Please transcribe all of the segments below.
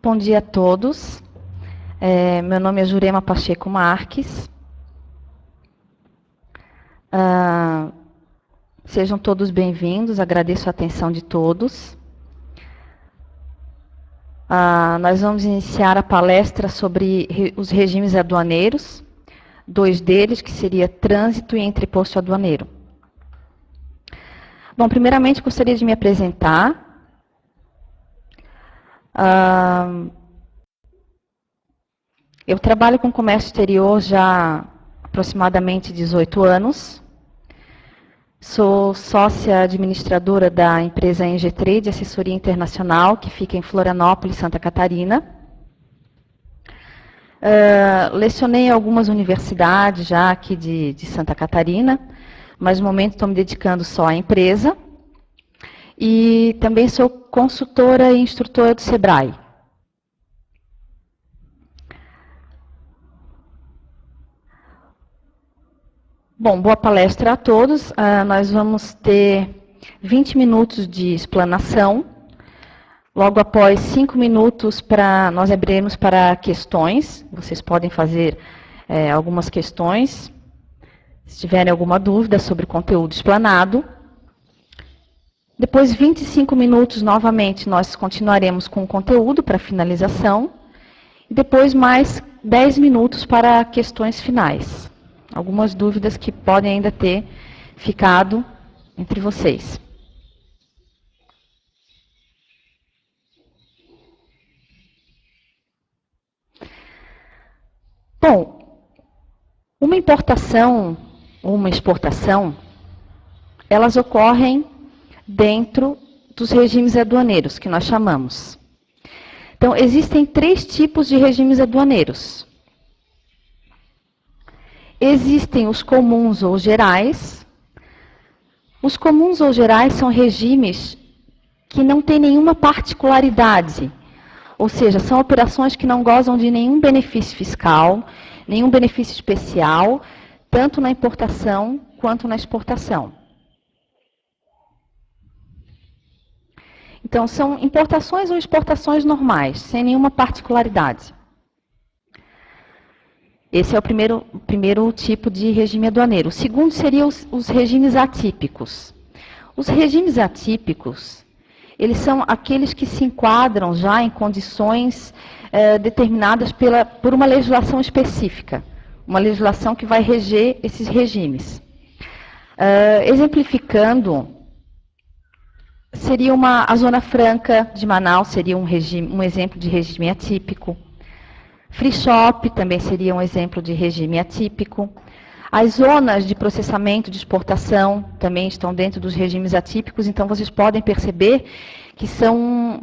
Bom dia a todos. Meu nome é Jurema Pacheco Marques. Sejam todos bem-vindos, agradeço a atenção de todos. Nós vamos iniciar a palestra sobre os regimes aduaneiros, dois deles, que seria trânsito e entreposto aduaneiro. Bom, primeiramente gostaria de me apresentar. Eu trabalho com comércio exterior já há aproximadamente 18 anos. Sou sócia administradora da empresa NG Trade, assessoria internacional, que fica em Florianópolis, Santa Catarina. Lecionei em algumas universidades já aqui de Santa Catarina, mas no momento estou me dedicando só à empresa. E também sou consultora e instrutora do SEBRAE. Bom, boa palestra a todos. Nós vamos ter 20 minutos de explanação. Logo após 5 minutos, nós abriremos para questões. Vocês podem fazer algumas questões, se tiverem alguma dúvida sobre o conteúdo explanado. Depois, 25 minutos, novamente, nós continuaremos com o conteúdo para finalização. E depois, mais 10 minutos para questões finais. Algumas dúvidas que podem ainda ter ficado entre vocês. Bom, uma importação ou uma exportação, elas ocorrem dentro dos regimes aduaneiros, que nós chamamos. Então, existem 3 tipos de regimes aduaneiros. Existem os comuns ou gerais. Os comuns ou gerais são regimes que não têm nenhuma particularidade, ou seja, são operações que não gozam de nenhum benefício fiscal, nenhum benefício especial, tanto na importação quanto na exportação. Então, são importações ou exportações normais, sem nenhuma particularidade. Esse é o primeiro tipo de regime aduaneiro. O segundo seria os regimes atípicos. Os regimes atípicos, eles são aqueles que se enquadram já em condições determinadas por uma legislação específica. Uma legislação que vai reger esses regimes. Exemplificando, seria a Zona Franca de Manaus, seria um exemplo de regime atípico. Free Shop também seria um exemplo de regime atípico. As zonas de processamento de exportação também estão dentro dos regimes atípicos, então vocês podem perceber que são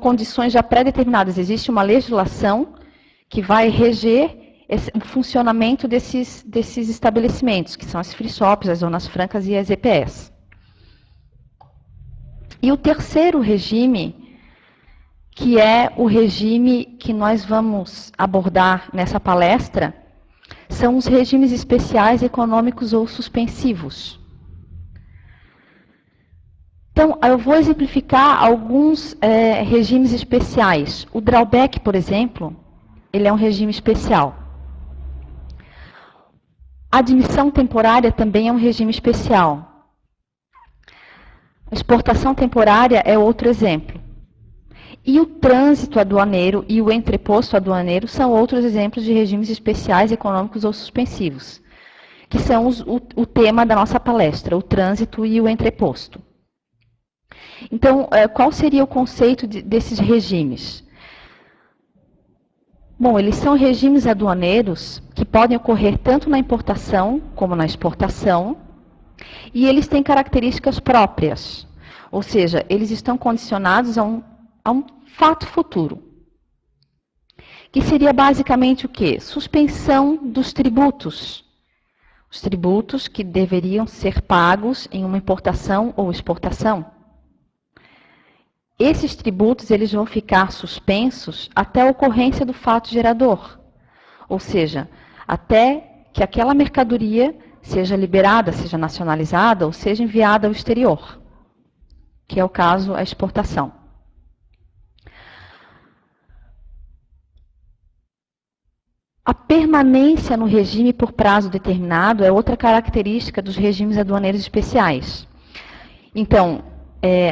condições já pré-determinadas. Existe uma legislação que vai reger o funcionamento desses estabelecimentos, que são as Free Shops, as Zonas Francas e as EPS. E o terceiro regime, que é o regime que nós vamos abordar nessa palestra, são os regimes especiais econômicos ou suspensivos. Então, eu vou exemplificar alguns regimes especiais. O drawback, por exemplo, ele é um regime especial. A admissão temporária também é um regime especial. A exportação temporária é outro exemplo. E o trânsito aduaneiro e o entreposto aduaneiro são outros exemplos de regimes especiais econômicos ou suspensivos, que são o tema da nossa palestra, o trânsito e o entreposto. Então, qual seria o conceito desses regimes? Bom, eles são regimes aduaneiros que podem ocorrer tanto na importação como na exportação, e eles têm características próprias, ou seja, eles estão condicionados a um fato futuro, que seria basicamente o quê? Suspensão dos tributos. Os tributos que deveriam ser pagos em uma importação ou exportação. Esses tributos eles vão ficar suspensos até a ocorrência do fato gerador, ou seja, até que aquela mercadoria seja liberada, seja nacionalizada ou seja enviada ao exterior, que é o caso a exportação. permanência no regime por prazo determinado é outra característica dos regimes aduaneiros especiais. Então,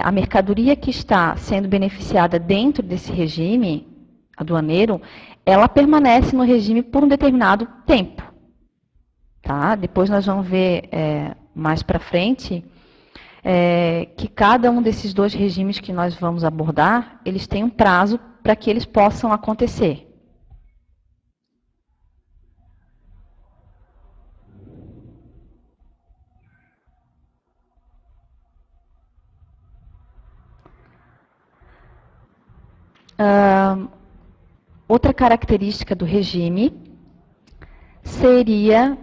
a mercadoria que está sendo beneficiada dentro desse regime aduaneiro, ela permanece no regime por um determinado tempo. Tá? Depois nós vamos ver mais para frente que cada um desses dois regimes que nós vamos abordar, eles têm um prazo para que eles possam acontecer. Outra característica do regime seria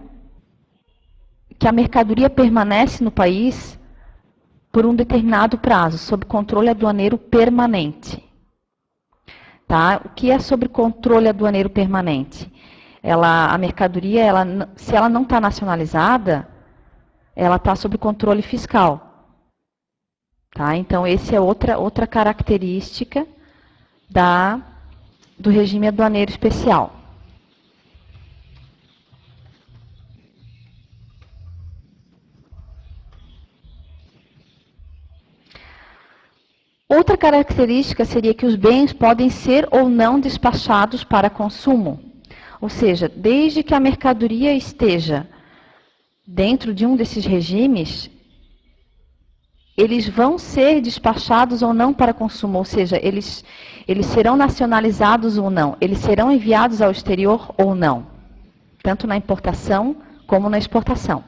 que a mercadoria permanece no país por um determinado prazo, sob controle aduaneiro permanente. Tá? O que é sobre controle aduaneiro permanente? A mercadoria, se ela não está nacionalizada, ela está sob controle fiscal. Tá? Então, essa é outra característica do regime aduaneiro especial. Outra característica seria que os bens podem ser ou não despachados para consumo. Ou seja, desde que a mercadoria esteja dentro de um desses regimes, eles vão ser despachados ou não para consumo, ou seja, eles serão nacionalizados ou não, eles serão enviados ao exterior ou não, tanto na importação como na exportação.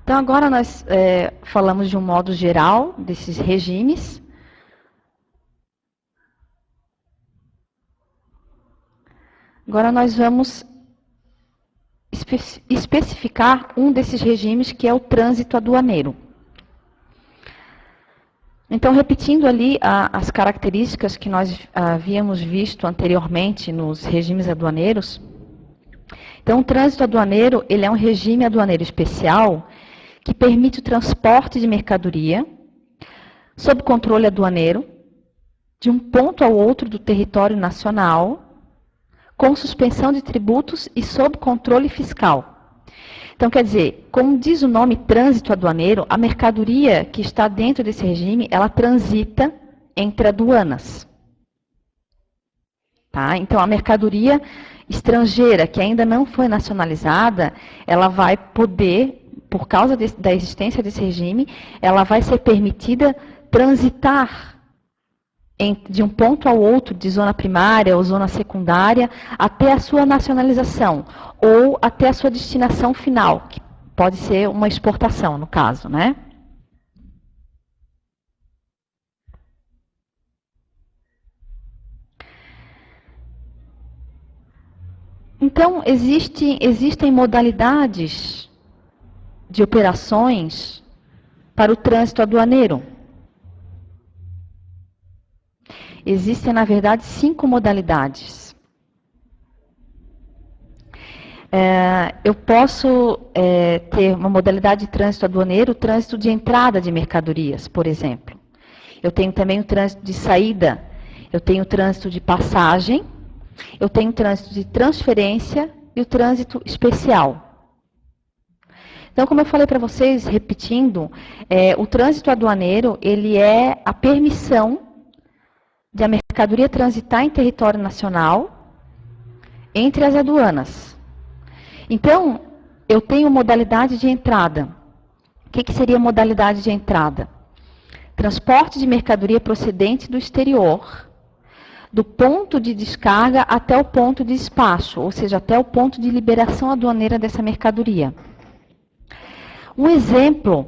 Então, agora nós falamos de um modo geral desses regimes. Agora nós vamos especificar um desses regimes, que é o trânsito aduaneiro. Então, repetindo ali as características que nós havíamos visto anteriormente nos regimes aduaneiros. Então, o trânsito aduaneiro, ele é um regime aduaneiro especial que permite o transporte de mercadoria sob controle aduaneiro de um ponto ao outro do território nacional, com suspensão de tributos e sob controle fiscal. Então, quer dizer, como diz o nome trânsito aduaneiro, a mercadoria que está dentro desse regime, ela transita entre aduanas. Tá? Então, a mercadoria estrangeira que ainda não foi nacionalizada, ela vai poder, por causa da existência desse regime, ela vai ser permitida transitar de um ponto ao outro, de zona primária ou zona secundária, até a sua nacionalização, ou até a sua destinação final, que pode ser uma exportação, no caso, né? Então, existem modalidades de operações para o trânsito aduaneiro. Existem, na verdade, 5 modalidades. Eu posso ter uma modalidade de trânsito aduaneiro, o trânsito de entrada de mercadorias, por exemplo. Eu tenho também o trânsito de saída, eu tenho o trânsito de passagem, eu tenho o trânsito de transferência e o trânsito especial. Então, como eu falei para vocês, repetindo, o trânsito aduaneiro, ele é a permissão de a mercadoria transitar em território nacional entre as aduanas. Então, eu tenho modalidade de entrada. O que seria modalidade de entrada? Transporte de mercadoria procedente do exterior, do ponto de descarga até o ponto de despacho, ou seja, até o ponto de liberação aduaneira dessa mercadoria. Um exemplo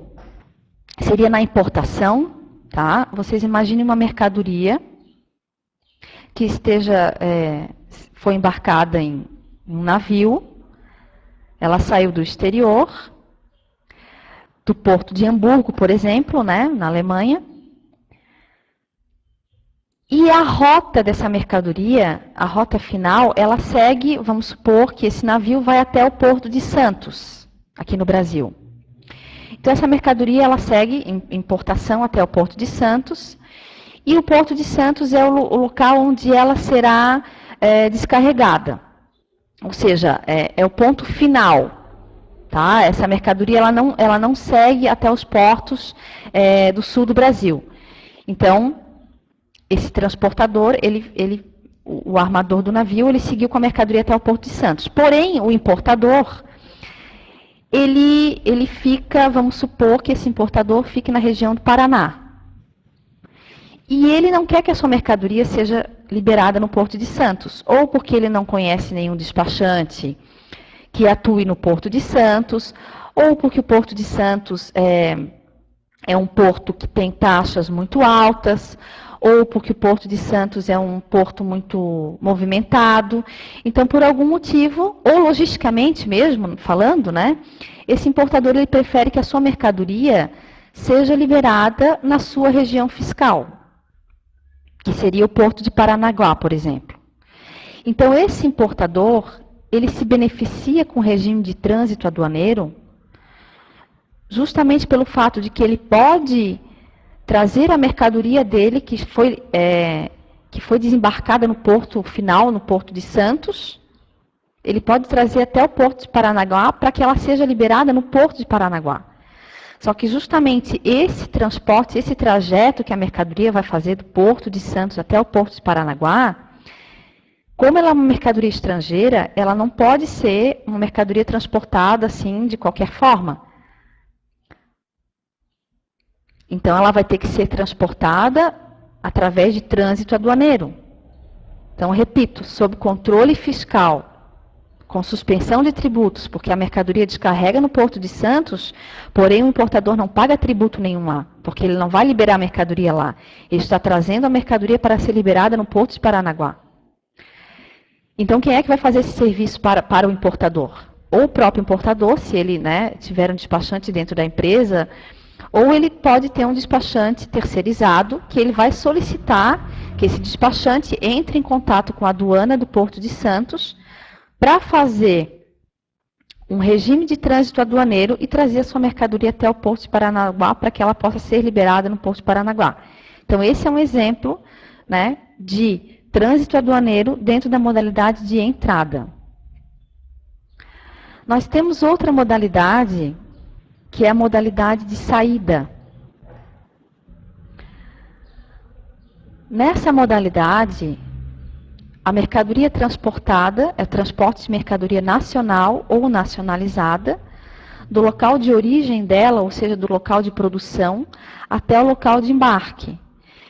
seria na importação, tá? Vocês imaginem uma mercadoria que foi embarcada em um navio, ela saiu do exterior, do porto de Hamburgo, por exemplo, né, na Alemanha, e a rota dessa mercadoria, a rota final, ela segue, vamos supor que esse navio vai até o porto de Santos, aqui no Brasil. Então, essa mercadoria ela segue importação até o Porto de Santos, e o Porto de Santos é o local onde ela será descarregada. Ou seja, é o ponto final. Tá? Essa mercadoria ela não segue até os portos do sul do Brasil. Então, esse transportador, o armador do navio, ele seguiu com a mercadoria até o Porto de Santos. Porém, o importador, ele fica, vamos supor que esse importador fique na região do Paraná. E ele não quer que a sua mercadoria seja liberada no Porto de Santos, ou porque ele não conhece nenhum despachante que atue no Porto de Santos, ou porque o Porto de Santos é um porto que tem taxas muito altas, ou porque o Porto de Santos é um porto muito movimentado. Então, por algum motivo, ou logisticamente mesmo falando, né, esse importador ele prefere que a sua mercadoria seja liberada na sua região fiscal, que seria o Porto de Paranaguá, por exemplo. Então, esse importador, ele se beneficia com o regime de trânsito aduaneiro justamente pelo fato de que ele pode trazer a mercadoria dele, que foi desembarcada no porto final, no Porto de Santos, ele pode trazer até o Porto de Paranaguá para que ela seja liberada no Porto de Paranaguá. Só que justamente esse transporte, esse trajeto que a mercadoria vai fazer do Porto de Santos até o Porto de Paranaguá, como ela é uma mercadoria estrangeira, ela não pode ser uma mercadoria transportada assim de qualquer forma. Então, ela vai ter que ser transportada através de trânsito aduaneiro. Então, repito, sob controle fiscal, com suspensão de tributos, porque a mercadoria descarrega no Porto de Santos, porém o importador não paga tributo nenhum lá, porque ele não vai liberar a mercadoria lá. Ele está trazendo a mercadoria para ser liberada no Porto de Paranaguá. Então, quem é que vai fazer esse serviço para o importador? Ou o próprio importador, se ele tiver um despachante dentro da empresa, ou ele pode ter um despachante terceirizado, que ele vai solicitar que esse despachante entre em contato com a aduana do Porto de Santos para fazer um regime de trânsito aduaneiro e trazer a sua mercadoria até o Porto de Paranaguá para que ela possa ser liberada no Porto de Paranaguá. Então, esse é um exemplo, né, de trânsito aduaneiro dentro da modalidade de entrada. Nós temos outra modalidade, que é a modalidade de saída. Nessa modalidade, a mercadoria transportada é o transporte de mercadoria nacional ou nacionalizada, do local de origem dela, ou seja, do local de produção, até o local de embarque.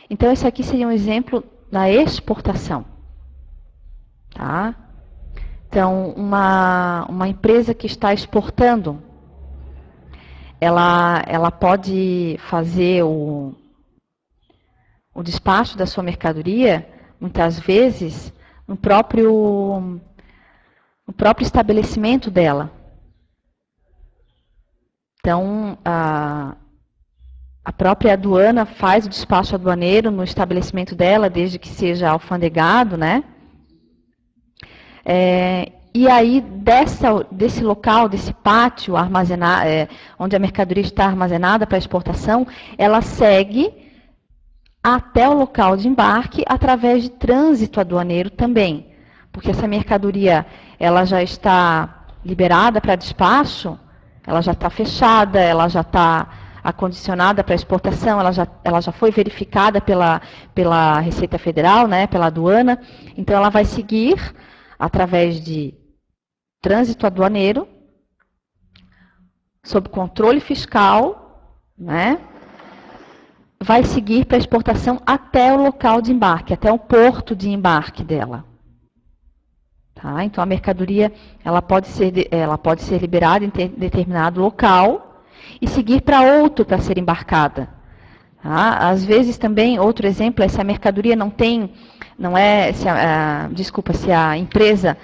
Então, esse aqui seria um exemplo da exportação. Tá? Então, uma empresa que está exportando, ela pode fazer o despacho da sua mercadoria, muitas vezes, no próprio estabelecimento dela. Então, a própria aduana faz o despacho aduaneiro no estabelecimento dela, desde que seja alfandegado, né? E aí, desse local, desse pátio onde a mercadoria está armazenada para exportação, ela segue até o local de embarque através de trânsito aduaneiro também. Porque essa mercadoria ela já está liberada para despacho, ela já está fechada, ela já está acondicionada para exportação, ela já foi verificada pela Receita Federal, né, pela aduana. Então, ela vai seguir através de trânsito aduaneiro, sob controle fiscal, né, vai seguir para exportação até o local de embarque, até o porto de embarque dela. Tá? Então, a mercadoria ela pode ser liberada em determinado local e seguir para outro para ser embarcada. Tá? Às vezes também, outro exemplo é se a mercadoria se a empresa,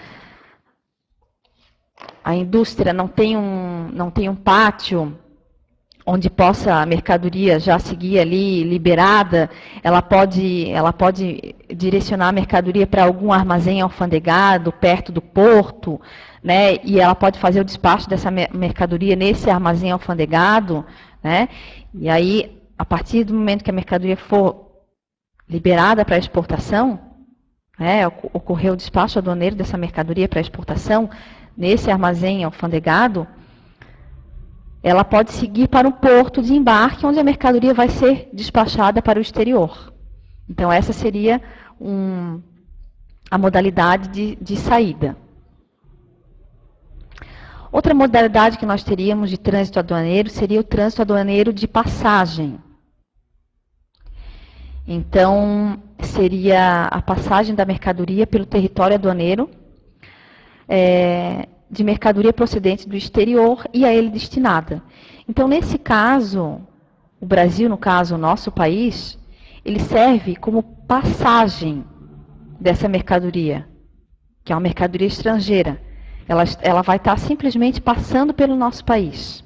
a indústria não tem um pátio onde possa a mercadoria já seguir ali liberada, ela pode direcionar a mercadoria para algum armazém alfandegado perto do porto, né? E ela pode fazer o despacho dessa mercadoria nesse armazém alfandegado, né? E aí, a partir do momento que a mercadoria for liberada para exportação, né, ocorreu o despacho aduaneiro dessa mercadoria para exportação nesse armazém alfandegado, ela pode seguir para um porto de embarque, onde a mercadoria vai ser despachada para o exterior. Então, essa seria a modalidade de saída. Outra modalidade que nós teríamos de trânsito aduaneiro seria o trânsito aduaneiro de passagem. Então, seria a passagem da mercadoria pelo território aduaneiro, de mercadoria procedente do exterior e a ele destinada. Então, nesse caso, o Brasil, no caso, o nosso país, ele serve como passagem dessa mercadoria, que é uma mercadoria estrangeira. Ela vai estar simplesmente passando pelo nosso país.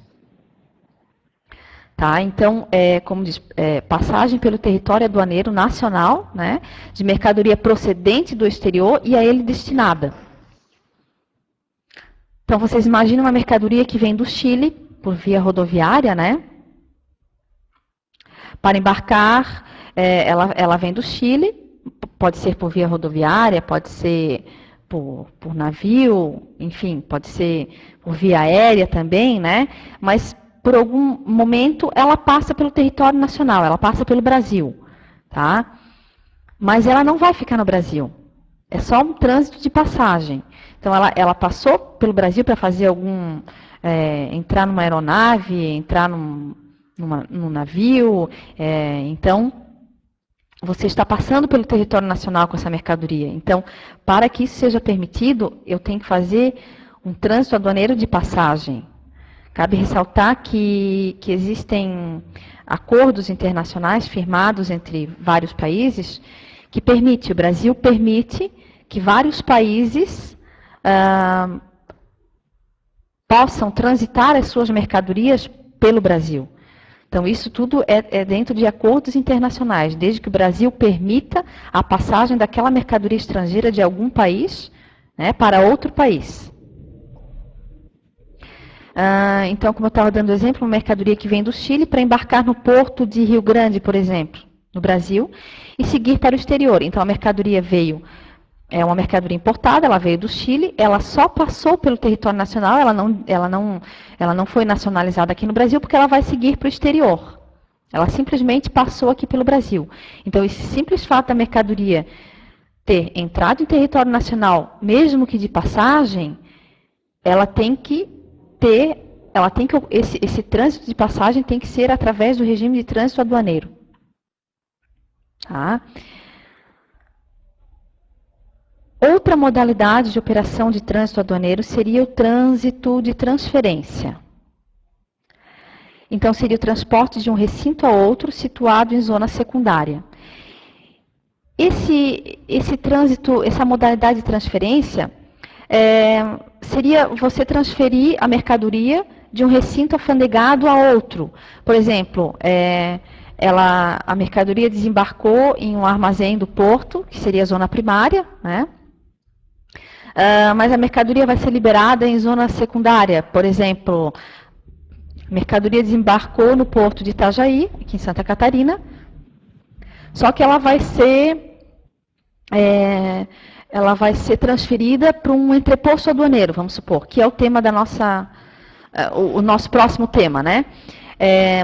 Tá? Então, como diz, passagem pelo território aduaneiro nacional, né, de mercadoria procedente do exterior e a ele destinada. Então, vocês imaginam uma mercadoria que vem do Chile, por via rodoviária, né? Para embarcar, ela vem do Chile, pode ser por via rodoviária, pode ser por navio, enfim, pode ser por via aérea também, né? Mas, por algum momento, ela passa pelo território nacional, ela passa pelo Brasil, tá? Mas ela não vai ficar no Brasil. É só um trânsito de passagem. Então, ela passou pelo Brasil para fazer entrar numa aeronave, entrar num navio. Então, você está passando pelo território nacional com essa mercadoria. Então, para que isso seja permitido, eu tenho que fazer um trânsito aduaneiro de passagem. Cabe ressaltar que existem acordos internacionais firmados entre vários países que o Brasil permite que vários países possam transitar as suas mercadorias pelo Brasil. Então, isso tudo é dentro de acordos internacionais, desde que o Brasil permita a passagem daquela mercadoria estrangeira de algum país, né, para outro país. Então, como eu estava dando exemplo, uma mercadoria que vem do Chile para embarcar no porto de Rio Grande, por exemplo, no Brasil, e seguir para o exterior. Então, a mercadoria é uma mercadoria importada, ela veio do Chile, ela só passou pelo território nacional, ela não foi nacionalizada aqui no Brasil, porque ela vai seguir para o exterior. Ela simplesmente passou aqui pelo Brasil. Então, esse simples fato da mercadoria ter entrado em território nacional, mesmo que de passagem, esse trânsito de passagem tem que ser através do regime de trânsito aduaneiro. Tá? Outra modalidade de operação de trânsito aduaneiro seria o trânsito de transferência. Então, seria o transporte de um recinto a outro situado em zona secundária. Esse trânsito, essa modalidade de transferência, seria você transferir a mercadoria de um recinto alfandegado a outro. Por exemplo, a mercadoria desembarcou em um armazém do porto, que seria a zona primária, né? Mas a mercadoria vai ser liberada em zona secundária. Por exemplo, a mercadoria desembarcou no porto de Itajaí, aqui em Santa Catarina, só que ela vai ser transferida para um entreposto aduaneiro, vamos supor, que é o tema da o nosso próximo tema, né?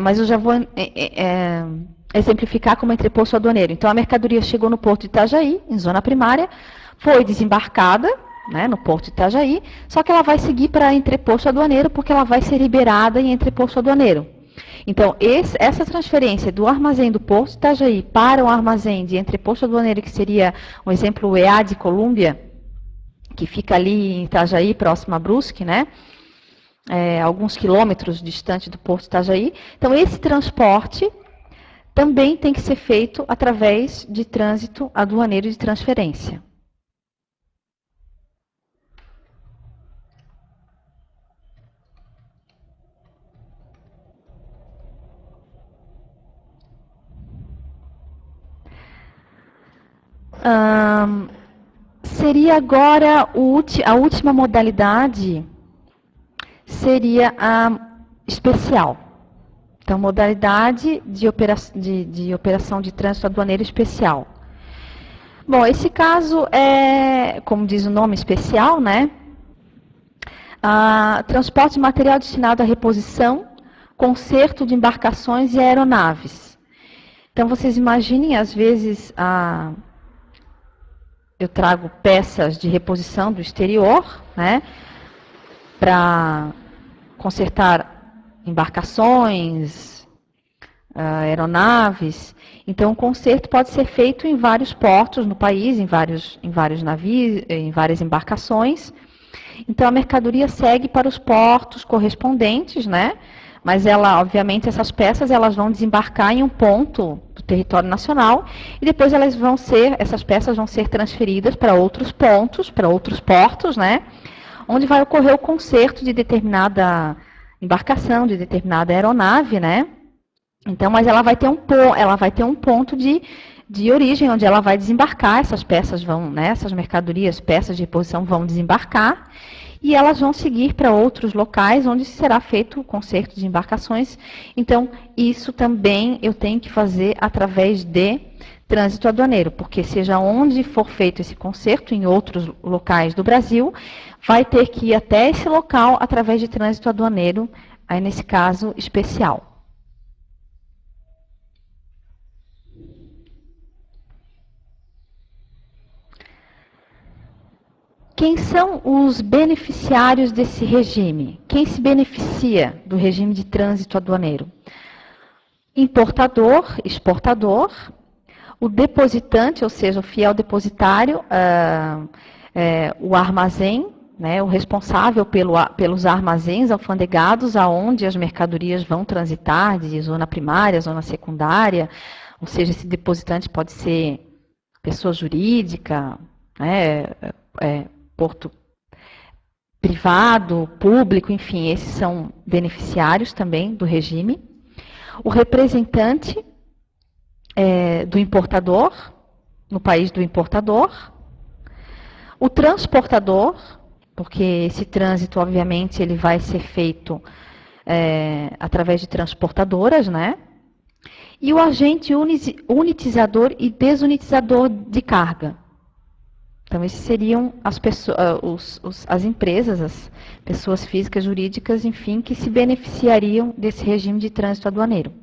Mas eu já vou exemplificar como entreposto aduaneiro. Então, a mercadoria chegou no porto de Itajaí, em zona primária, foi desembarcada, né, no porto de Itajaí, só que ela vai seguir para entreposto aduaneiro, porque ela vai ser liberada em entreposto aduaneiro. Então, essa transferência do armazém do porto de Itajaí para o armazém de entreposto aduaneiro, que seria, um exemplo, o EA de Colômbia, que fica ali em Itajaí, próximo a Brusque, né? Alguns quilômetros distante do porto de Itajaí. Então, esse transporte também tem que ser feito através de trânsito aduaneiro de transferência. Seria agora a última modalidade, seria a especial. Então, modalidade de operação de trânsito aduaneiro especial. Bom, esse caso é, como diz o nome, especial, né? Transporte de material destinado à reposição, conserto de embarcações e aeronaves. Então, vocês imaginem, às vezes, eu trago peças de reposição do exterior, né? Para consertar embarcações, aeronaves. Então, o conserto pode ser feito em vários portos no país, em vários navios, em várias embarcações. Então, a mercadoria segue para os portos correspondentes, né? Mas obviamente, essas peças elas vão desembarcar em um ponto do território nacional e depois essas peças vão ser transferidas para outros pontos, para outros portos, né? Onde vai ocorrer o conserto de determinada embarcação, de determinada aeronave, né? Então, mas ela vai ter um ponto de origem, onde ela vai desembarcar, essas peças vão, né, essas mercadorias, peças de reposição vão desembarcar, e elas vão seguir para outros locais, onde será feito o conserto de embarcações. Então, isso também eu tenho que fazer através de trânsito aduaneiro, porque seja onde for feito esse conserto, em outros locais do Brasil, vai ter que ir até esse local através de trânsito aduaneiro, aí nesse caso especial. Quem são os beneficiários desse regime? Quem se beneficia do regime de trânsito aduaneiro? Importador, exportador, o depositante, ou seja, o fiel depositário, o armazém, né, o responsável pelos armazéns alfandegados, aonde as mercadorias vão transitar, de zona primária, zona secundária, ou seja, esse depositante pode ser pessoa jurídica, né, porto privado, público, enfim, esses são beneficiários também do regime. O representante do importador, no país do importador. O transportador, porque esse trânsito, obviamente, ele vai ser feito através de transportadoras, né? E o agente unitizador e desunitizador de carga. Então, esses seriam as empresas, as pessoas físicas, jurídicas, enfim, que se beneficiariam desse regime de trânsito aduaneiro.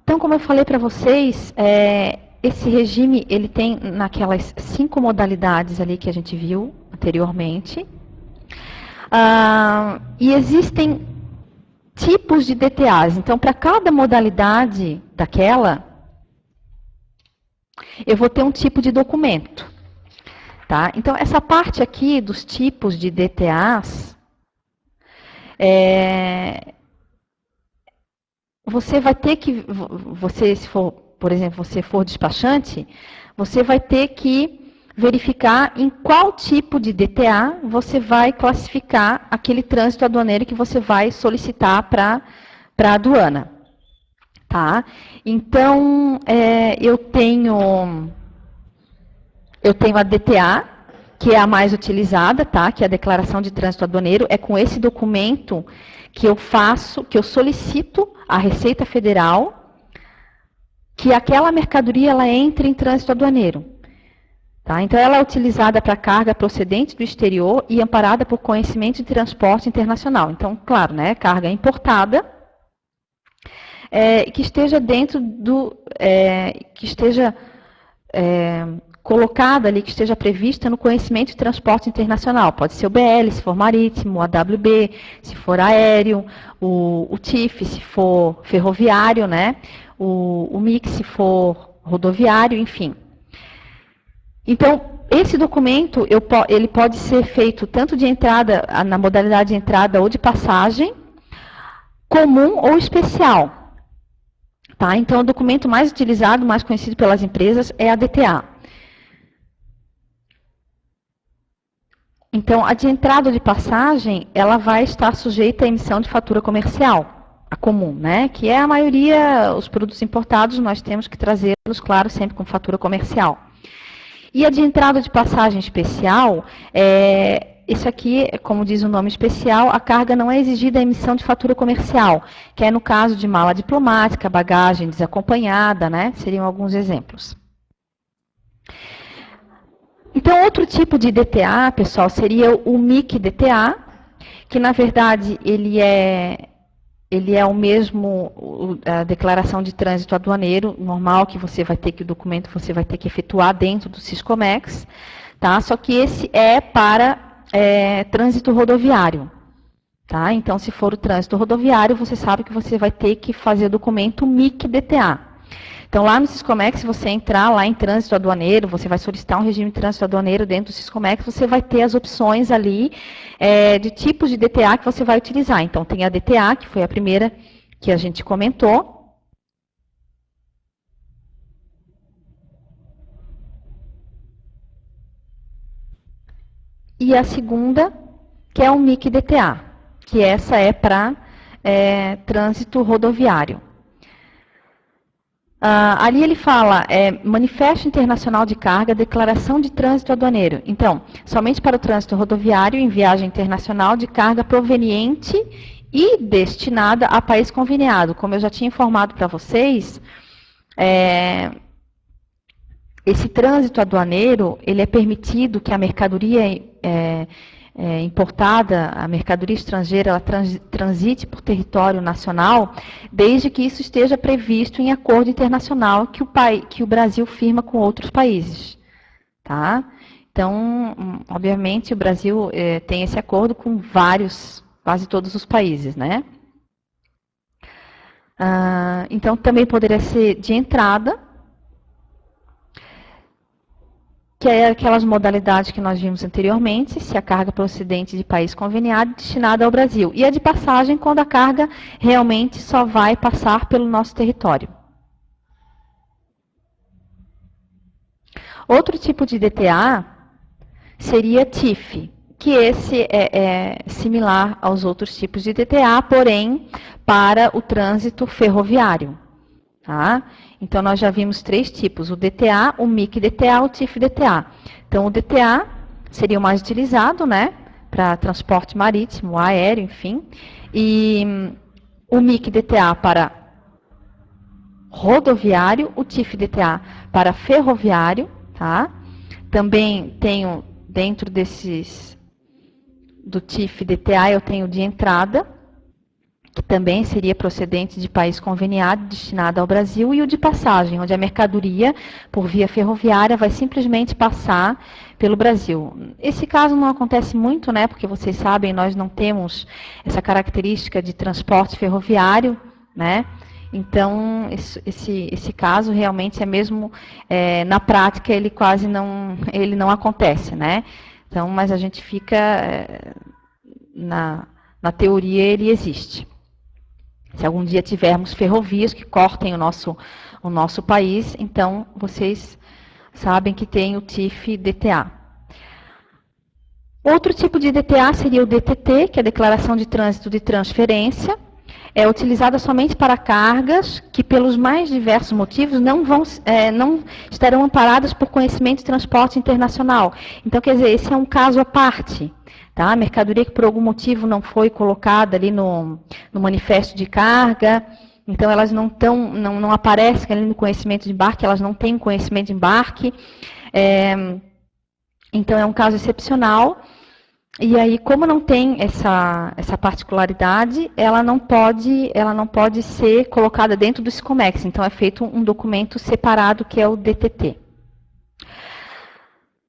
Então, como eu falei para vocês, esse regime ele tem naquelas 5 modalidades ali que a gente viu anteriormente. E existem tipos de DTAs. Então, para cada modalidade daquela, eu vou ter um tipo de documento. Tá? Então, essa parte aqui dos tipos de DTAs, você vai ter que, se for, por exemplo, você for despachante, você vai ter que verificar em qual tipo de DTA você vai classificar aquele trânsito aduaneiro que você vai solicitar para a aduana. Tá? Então, eu tenho a DTA, que é a mais utilizada, tá? Que é a Declaração de Trânsito Aduaneiro. É com esse documento que eu solicito à Receita Federal que aquela mercadoria ela entre em trânsito aduaneiro. Tá? Então, ela é utilizada para carga procedente do exterior e amparada por conhecimento de transporte internacional. Então, claro, né? Carga importada, que esteja dentro que esteja colocada ali, que esteja prevista no conhecimento de transporte internacional. Pode ser o BL, se for marítimo, o AWB, se for aéreo, o TIF, se for ferroviário, né? O MIC, se for rodoviário, enfim. Então, esse documento, ele pode ser feito tanto de entrada, na modalidade de entrada ou de passagem, comum ou especial. Tá? Então, o documento mais utilizado, mais conhecido pelas empresas, é a DTA. Então, a de entrada ou de passagem, ela vai estar sujeita à emissão de fatura comercial. a comum, né? Que é a maioria, os produtos importados, nós temos que trazê-los, claro, sempre com fatura comercial. E a de entrada de passagem especial, isso aqui, como diz o nome especial, a carga não é exigida a emissão de fatura comercial, que é no caso de mala diplomática, bagagem desacompanhada, né? Seriam alguns exemplos. Então, outro tipo de DTA, pessoal, seria o MIC-DTA, que na verdade ele é o mesmo, a declaração de trânsito aduaneiro normal que você vai ter que, o documento você vai ter que efetuar dentro do Siscomex, tá? Só que esse é para trânsito rodoviário, tá? Então, se for o trânsito rodoviário, você sabe que você vai ter que fazer o documento MIC-DTA. Então, lá no Siscomex, se você entrar lá em trânsito aduaneiro, você vai solicitar um regime de trânsito aduaneiro dentro do Siscomex, você vai ter as opções ali de tipos de DTA que você vai utilizar. Então, tem a DTA, que foi a primeira que a gente comentou. E a segunda, que é o MIC-DTA, que essa é para trânsito rodoviário. Ali ele fala, manifesto internacional de carga, declaração de trânsito aduaneiro. Então, somente para o trânsito rodoviário em viagem internacional de carga proveniente e destinada a país conveniado. Como eu já tinha informado para vocês, esse trânsito aduaneiro, ele é permitido que a mercadoria importada, a mercadoria estrangeira, ela transite por território nacional, desde que isso esteja previsto em acordo internacional que o Brasil firma com outros países. Tá? Então, obviamente, o Brasil tem esse acordo com quase todos os países, né? Então, também poderia ser de entrada, que é aquelas modalidades que nós vimos anteriormente, se a carga procedente de país conveniado destinada ao Brasil. E a de passagem, quando a carga realmente só vai passar pelo nosso território. Outro tipo de DTA seria TIF, que esse é similar aos outros tipos de DTA, porém para o trânsito ferroviário. Tá? Então, nós já vimos 3 tipos, o DTA, o MIC-DTA, o TIF-DTA. Então, o DTA seria o mais utilizado, né, para transporte marítimo, aéreo, enfim. E o MIC-DTA para rodoviário, o TIF-DTA para ferroviário, tá? Também tenho, dentro do TIF-DTA, eu tenho de entrada, que também seria procedente de país conveniado, destinado ao Brasil, e o de passagem, onde a mercadoria, por via ferroviária, vai simplesmente passar pelo Brasil. Esse caso não acontece muito, né, porque vocês sabem, nós não temos essa característica de transporte ferroviário, né, então esse caso realmente é mesmo, na prática, ele quase não acontece, né, então, mas a gente fica, na teoria, ele existe. Se algum dia tivermos ferrovias que cortem o nosso país, então vocês sabem que tem o TIF-DTA. Outro tipo de DTA seria o DTT, que é a Declaração de Trânsito de Transferência. É utilizada somente para cargas que, pelos mais diversos motivos, não estarão amparadas por conhecimento de transporte internacional. Então, quer dizer, esse é um caso à parte. Tá? A mercadoria que por algum motivo não foi colocada ali no manifesto de carga, então elas não aparecem ali no conhecimento de embarque, elas não têm conhecimento de embarque, então é um caso excepcional, e aí como não tem essa particularidade, ela não pode ser colocada dentro do Siscomex, então é feito um documento separado que é o DTT.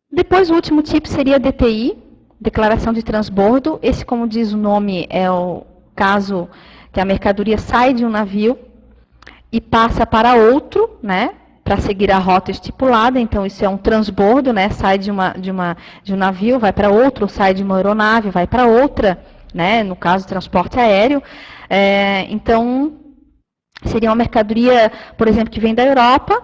Depois o último tipo seria a DTI, Declaração de Transbordo. Esse, como diz o nome, é o caso que a mercadoria sai de um navio e passa para outro, né, para seguir a rota estipulada. Então, isso é um transbordo, né, sai de um navio, vai para outro, sai de uma aeronave, vai para outra, né, no caso, transporte aéreo. Então, seria uma mercadoria, por exemplo, que vem da Europa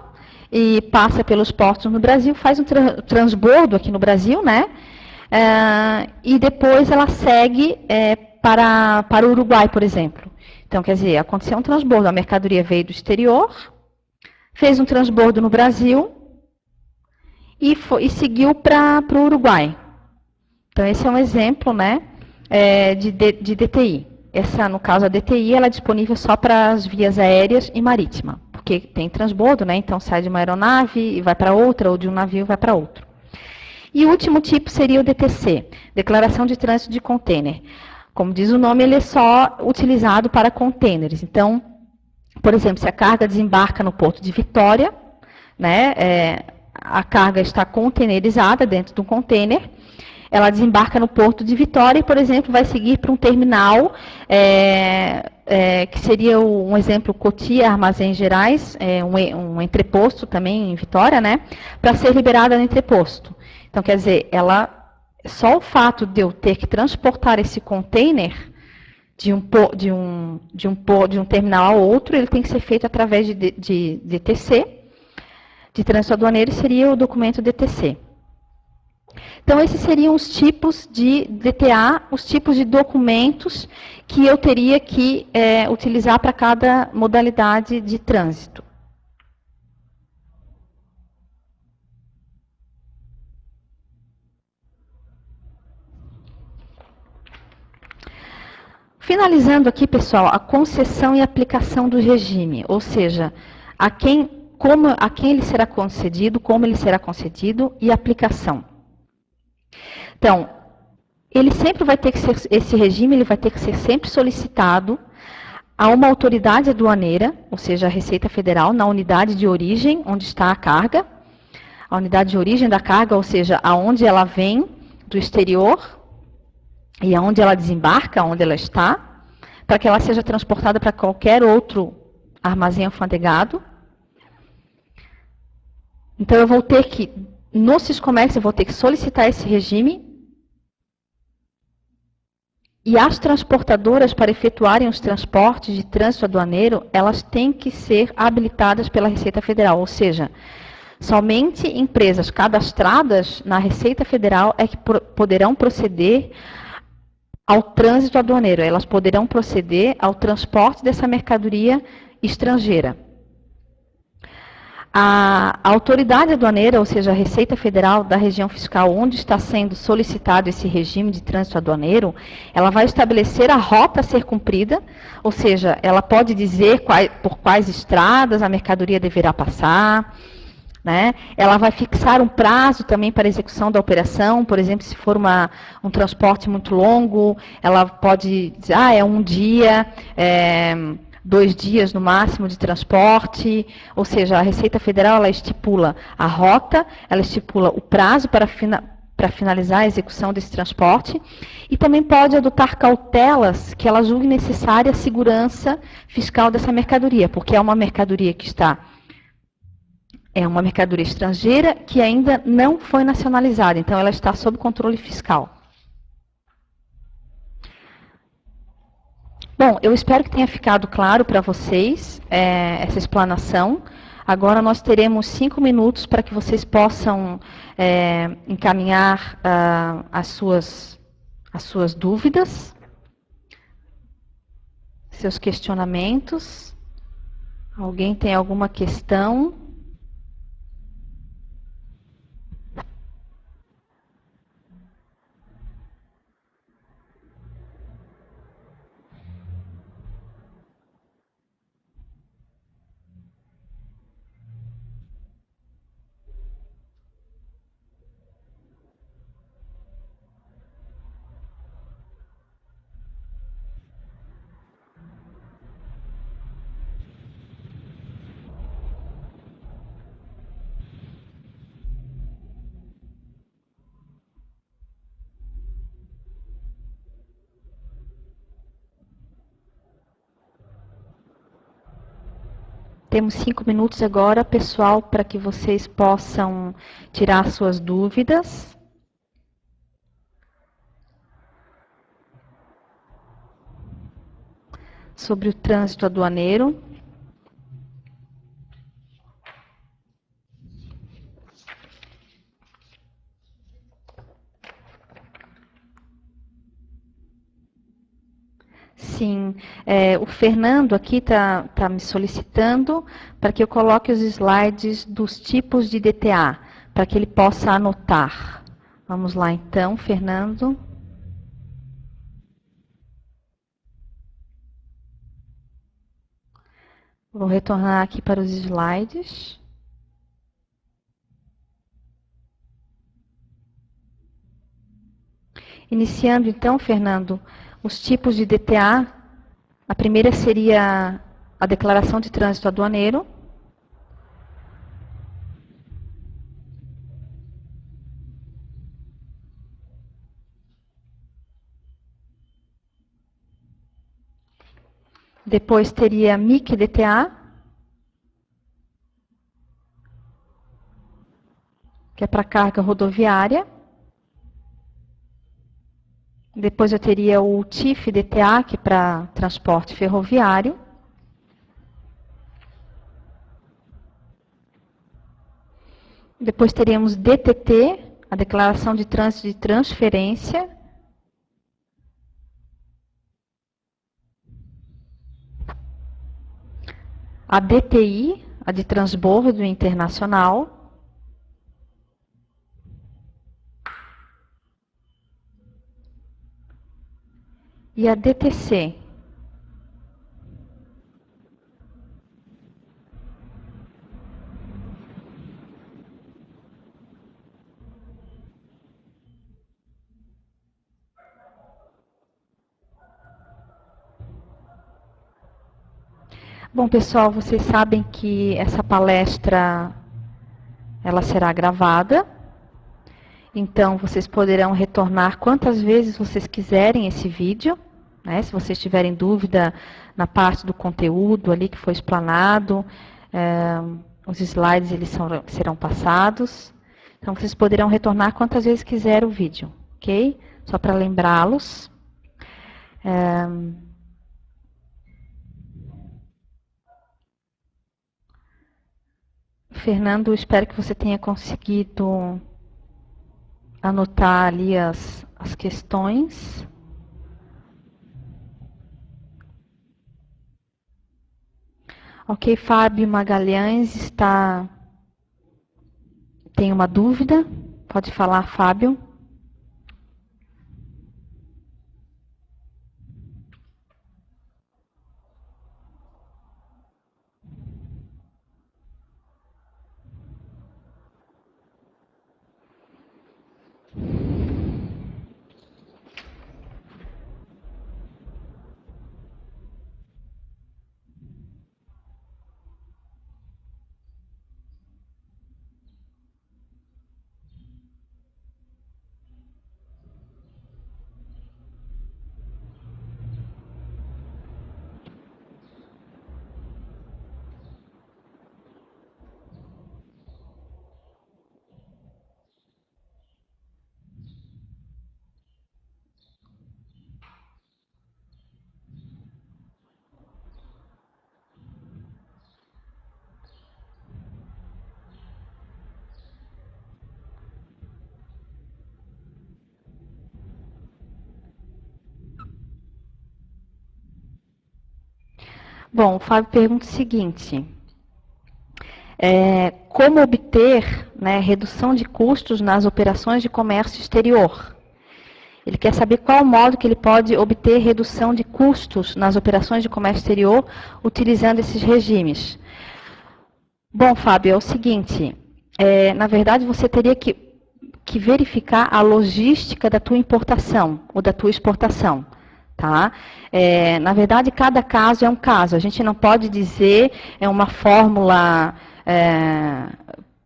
e passa pelos portos no Brasil, faz um transbordo aqui no Brasil, né, e depois ela segue para o Uruguai, por exemplo. Então, quer dizer, aconteceu um transbordo, a mercadoria veio do exterior, fez um transbordo no Brasil e seguiu para o Uruguai. Então, esse é um exemplo, né, de DTI. Essa, no caso, a DTI, ela é disponível só para as vias aéreas e marítima, porque tem transbordo, né, então sai de uma aeronave e vai para outra, ou de um navio e vai para outro. E o último tipo seria o DTC, Declaração de Trânsito de Container. Como diz o nome, ele é só utilizado para containers. Então, por exemplo, se a carga desembarca no porto de Vitória, né, a carga está containerizada dentro de um container, ela desembarca no porto de Vitória e, por exemplo, vai seguir para um terminal, que seria um exemplo, Cotia Armazéns Gerais, um entreposto também em Vitória, né, para ser liberada no entreposto. Então, quer dizer, só o fato de eu ter que transportar esse container de um terminal a outro, ele tem que ser feito através de DTC, de trânsito aduaneiro, seria o documento DTC. Então, esses seriam os tipos de DTA, os tipos de documentos que eu teria que utilizar para cada modalidade de trânsito. Finalizando aqui, pessoal, a concessão e aplicação do regime, ou seja, a quem ele será concedido, como ele será concedido e a aplicação. Então, ele sempre vai ter que ser, esse regime ele vai ter que ser sempre solicitado a uma autoridade aduaneira, ou seja, a Receita Federal, na unidade de origem, onde está a carga, a unidade de origem da carga, ou seja, aonde ela vem do exterior, e aonde ela desembarca, onde ela está, para que ela seja transportada para qualquer outro armazém alfandegado. Então, eu vou ter que, no Siscomércio, eu vou ter que solicitar esse regime, e as transportadoras, para efetuarem os transportes de trânsito aduaneiro, elas têm que ser habilitadas pela Receita Federal, ou seja, somente empresas cadastradas na Receita Federal é que poderão proceder ao trânsito aduaneiro, elas poderão proceder ao transporte dessa mercadoria estrangeira. A autoridade aduaneira, ou seja, a Receita Federal da região fiscal onde está sendo solicitado esse regime de trânsito aduaneiro, ela vai estabelecer a rota a ser cumprida, ou seja, ela pode dizer por quais estradas a mercadoria deverá passar, né? Ela vai fixar um prazo também para a execução da operação, por exemplo, se for um transporte muito longo, ela pode dizer, é um dia, 2 dias no máximo de transporte, ou seja, a Receita Federal ela estipula a rota, ela estipula o prazo para finalizar a execução desse transporte e também pode adotar cautelas que ela julgue necessária à segurança fiscal dessa mercadoria, porque é uma mercadoria que é uma mercadoria estrangeira que ainda não foi nacionalizada, então ela está sob controle fiscal. Bom, eu espero que tenha ficado claro para vocês essa explanação. Agora nós teremos 5 minutos para que vocês possam encaminhar as suas dúvidas, seus questionamentos. Alguém tem alguma questão? Temos 5 minutos agora, pessoal, para que vocês possam tirar suas dúvidas. Sobre o trânsito aduaneiro. assim, o Fernando aqui está me solicitando para que eu coloque os slides dos tipos de DTA, para que ele possa anotar. Vamos lá então, Fernando. Vou retornar aqui para os slides. Iniciando então, Fernando, os tipos de DTA. A primeira seria a declaração de trânsito aduaneiro. Depois teria MIC-DTA, que é para carga rodoviária. Depois eu teria o TIF-DTA, que é para transporte ferroviário. Depois teríamos DTT, a declaração de trânsito de transferência. A DTI, a de transbordo internacional. E a DTC. Bom, pessoal, vocês sabem que essa palestra ela será gravada. Então, vocês poderão retornar quantas vezes vocês quiserem esse vídeo. Né? Se vocês tiverem dúvida na parte do conteúdo ali que foi explanado, os slides eles serão passados. Então, vocês poderão retornar quantas vezes quiser o vídeo, ok? Só para lembrá-los. Fernando, espero que você tenha conseguido anotar ali as questões. Ok, Fábio Magalhães tem uma dúvida? Pode falar, Fábio. Bom, o Fábio pergunta o seguinte: como obter, né, redução de custos nas operações de comércio exterior? Ele quer saber qual modo que ele pode obter redução de custos nas operações de comércio exterior utilizando esses regimes. Bom, Fábio, é o seguinte, na verdade você teria que verificar a logística da tua importação ou da tua exportação. Tá? Na verdade, cada caso é um caso. A gente não pode dizer uma fórmula,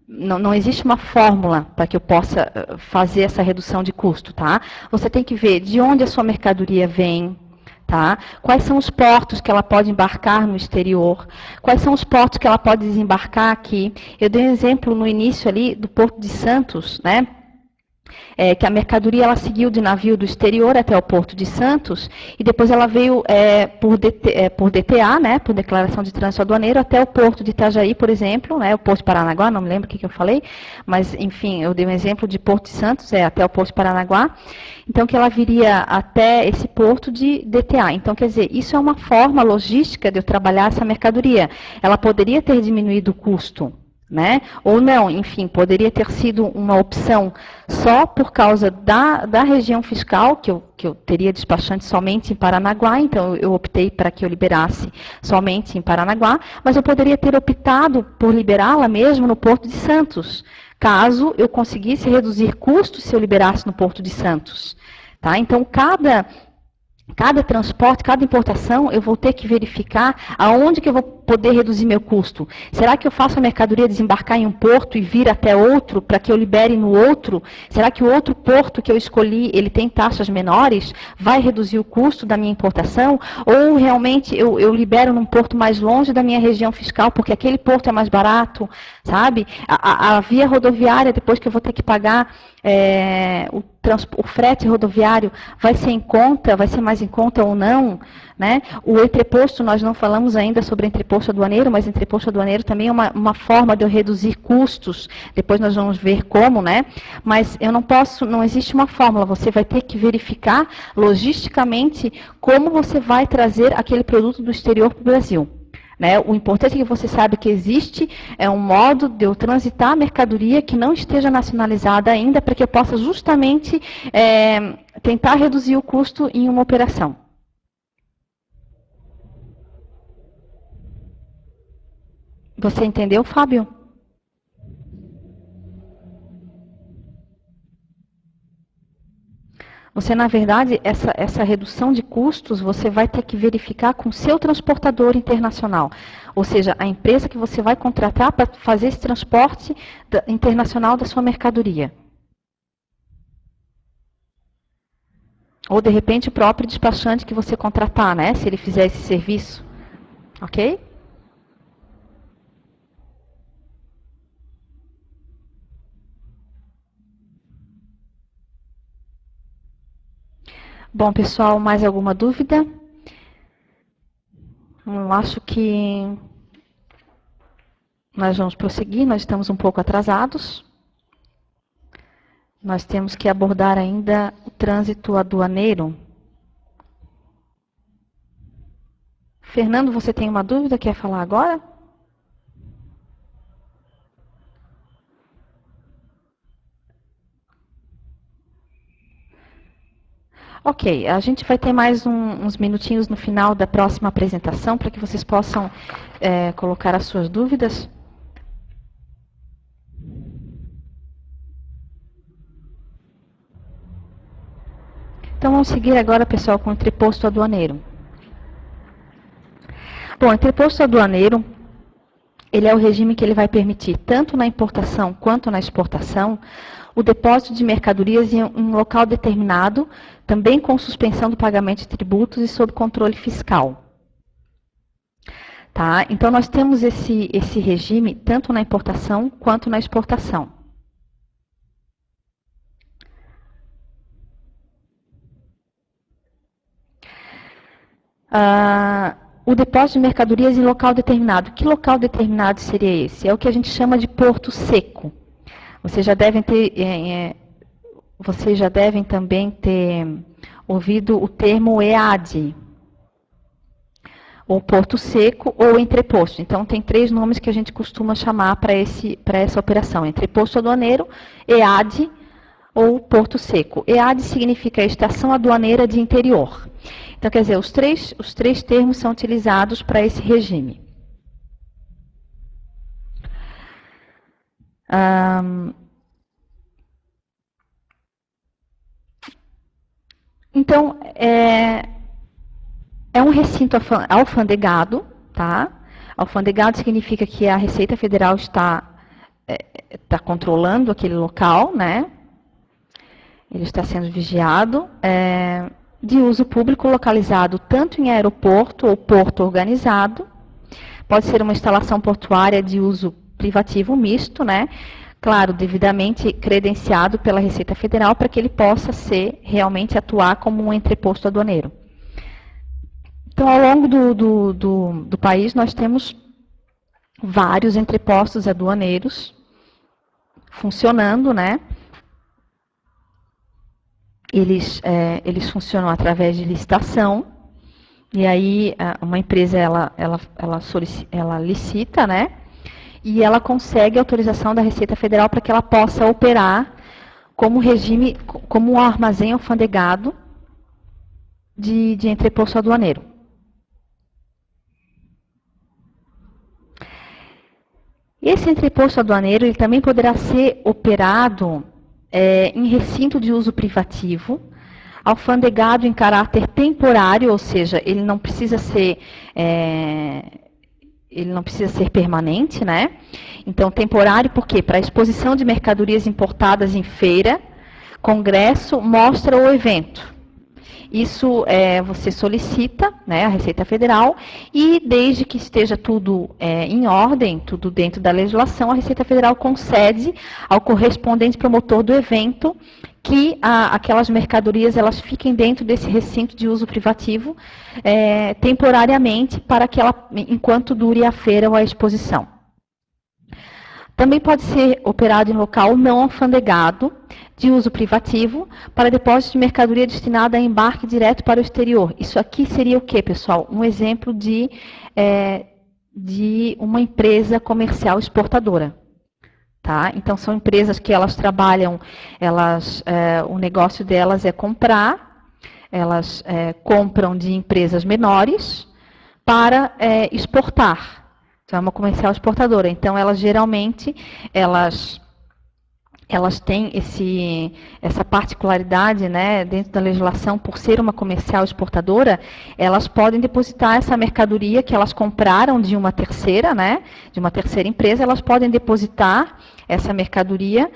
não existe uma fórmula para que eu possa fazer essa redução de custo. Tá? Você tem que ver de onde a sua mercadoria vem, tá? Quais são os portos que ela pode embarcar no exterior, quais são os portos que ela pode desembarcar aqui. Eu dei um exemplo no início ali do Porto de Santos, né? que a mercadoria ela seguiu de navio do exterior até o Porto de Santos, e depois ela veio por DTA, né, por Declaração de Trânsito Aduaneiro, até o Porto de Itajaí, por exemplo, né, o Porto de Paranaguá, não me lembro o que eu falei, mas, enfim, eu dei um exemplo de Porto de Santos, até o Porto de Paranaguá, então que ela viria até esse porto de DTA. Então, quer dizer, isso é uma forma logística de eu trabalhar essa mercadoria. Ela poderia ter diminuído o custo, né? Ou não, enfim, poderia ter sido uma opção só por causa da região fiscal, que eu teria despachante somente em Paranaguá, então eu optei para que eu liberasse somente em Paranaguá, mas eu poderia ter optado por liberá-la mesmo no Porto de Santos, caso eu conseguisse reduzir custos se eu liberasse no Porto de Santos. Tá? Então, cada transporte, cada importação, eu vou ter que verificar aonde que eu vou poder reduzir meu custo. Será que eu faço a mercadoria desembarcar em um porto e vir até outro, para que eu libere no outro? Será que o outro porto que eu escolhi, ele tem taxas menores? Vai reduzir o custo da minha importação? Ou realmente eu libero num porto mais longe da minha região fiscal, porque aquele porto é mais barato, sabe? A via rodoviária, depois que eu vou ter que pagar o frete rodoviário, vai ser em conta, vai ser mais em conta ou não, né? O entreposto, nós não falamos ainda sobre entreposto aduaneiro, mas entreposto aduaneiro também é uma forma de eu reduzir custos, depois nós vamos ver como, né? Mas eu não existe uma fórmula, você vai ter que verificar logisticamente como você vai trazer aquele produto do exterior para o Brasil. Né? O importante é que você saiba que existe um modo de eu transitar a mercadoria que não esteja nacionalizada ainda, para que eu possa justamente tentar reduzir o custo em uma operação. Você entendeu, Fábio? Você, na verdade, essa redução de custos, você vai ter que verificar com o seu transportador internacional. Ou seja, a empresa que você vai contratar para fazer esse transporte internacional da sua mercadoria. Ou, de repente, o próprio despachante que você contratar, né? Se ele fizer esse serviço. Ok? Bom, pessoal, mais alguma dúvida? Eu acho que nós vamos prosseguir, nós estamos um pouco atrasados. Nós temos que abordar ainda o trânsito aduaneiro. Fernando, você tem uma dúvida? Quer falar agora? Ok, a gente vai ter mais uns minutinhos no final da próxima apresentação para que vocês possam colocar as suas dúvidas. Então, vamos seguir agora, pessoal, com o entreposto aduaneiro. Bom, o entreposto aduaneiro, ele é o regime que ele vai permitir, tanto na importação quanto na exportação, o depósito de mercadorias em um local determinado, também com suspensão do pagamento de tributos e sob controle fiscal. Tá? Então, nós temos esse regime tanto na importação quanto na exportação. O depósito de mercadorias em local determinado. Que local determinado seria esse? É o que a gente chama de porto seco. Vocês já devem também ter ouvido o termo EAD, ou porto seco ou entreposto. Então, tem 3 nomes que a gente costuma chamar para essa operação: entreposto aduaneiro, EAD ou porto seco. EAD significa estação aduaneira de interior. Então, quer dizer, os três termos são utilizados para esse regime. Então, é um recinto alfandegado, tá? Alfandegado significa que a Receita Federal está controlando aquele local, né? Ele está sendo vigiado, de uso público, localizado tanto em aeroporto ou porto organizado. Pode ser uma instalação portuária de uso privativo misto, né? Claro, devidamente credenciado pela Receita Federal para que ele possa realmente atuar como um entreposto aduaneiro. Então, ao longo do país, nós temos vários entrepostos aduaneiros funcionando, né? Eles funcionam através de licitação, e aí uma empresa ela licita, né? E ela consegue autorização da Receita Federal para que ela possa operar como regime, como um armazém alfandegado de entreposto aduaneiro. Esse entreposto aduaneiro ele também poderá ser operado em recinto de uso privativo, alfandegado em caráter temporário, ou seja, ele não precisa ser permanente, né? Então, temporário por quê? Para exposição de mercadorias importadas em feira, congresso, mostra ou evento. Isso você solicita, né, a Receita Federal, e desde que esteja tudo em ordem, tudo dentro da legislação, a Receita Federal concede ao correspondente promotor do evento que aquelas mercadorias elas fiquem dentro desse recinto de uso privativo temporariamente para que enquanto dure a feira ou a exposição. Também pode ser operado em local não alfandegado, de uso privativo, para depósito de mercadoria destinada a embarque direto para o exterior. Isso aqui seria o quê, pessoal? Um exemplo de uma empresa comercial exportadora. Tá? Então, são empresas que elas trabalham, o negócio delas é comprar, elas compram de empresas menores para exportar. Então, é uma comercial exportadora. Então, elas geralmente, elas têm essa particularidade, né, dentro da legislação, por ser uma comercial exportadora, elas podem depositar essa mercadoria que elas compraram de uma terceira, né, de uma terceira empresa, elas podem depositar essa mercadoria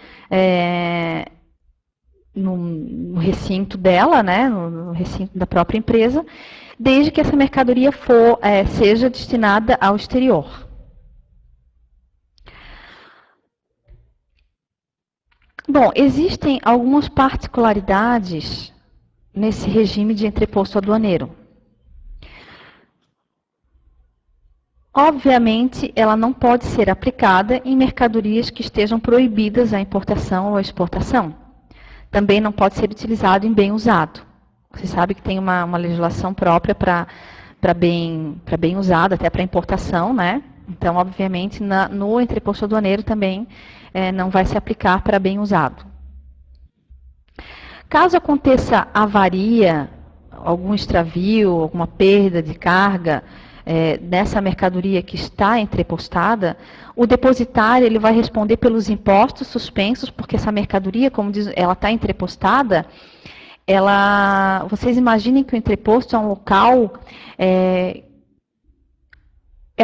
no recinto dela, né, no recinto da própria empresa, desde que essa mercadoria seja destinada ao exterior. Bom, existem algumas particularidades nesse regime de entreposto aduaneiro. Obviamente, ela não pode ser aplicada em mercadorias que estejam proibidas a importação ou a exportação. Também não pode ser utilizado em bem usado. Você sabe que tem uma legislação própria para bem usado, até para importação, né? Então, obviamente, no entreposto aduaneiro também não vai se aplicar para bem usado. Caso aconteça avaria, algum extravio, alguma perda de carga nessa mercadoria que está entrepostada, o depositário ele vai responder pelos impostos suspensos, porque essa mercadoria, como diz, ela está entrepostada. Vocês imaginem que o entreposto é um local, é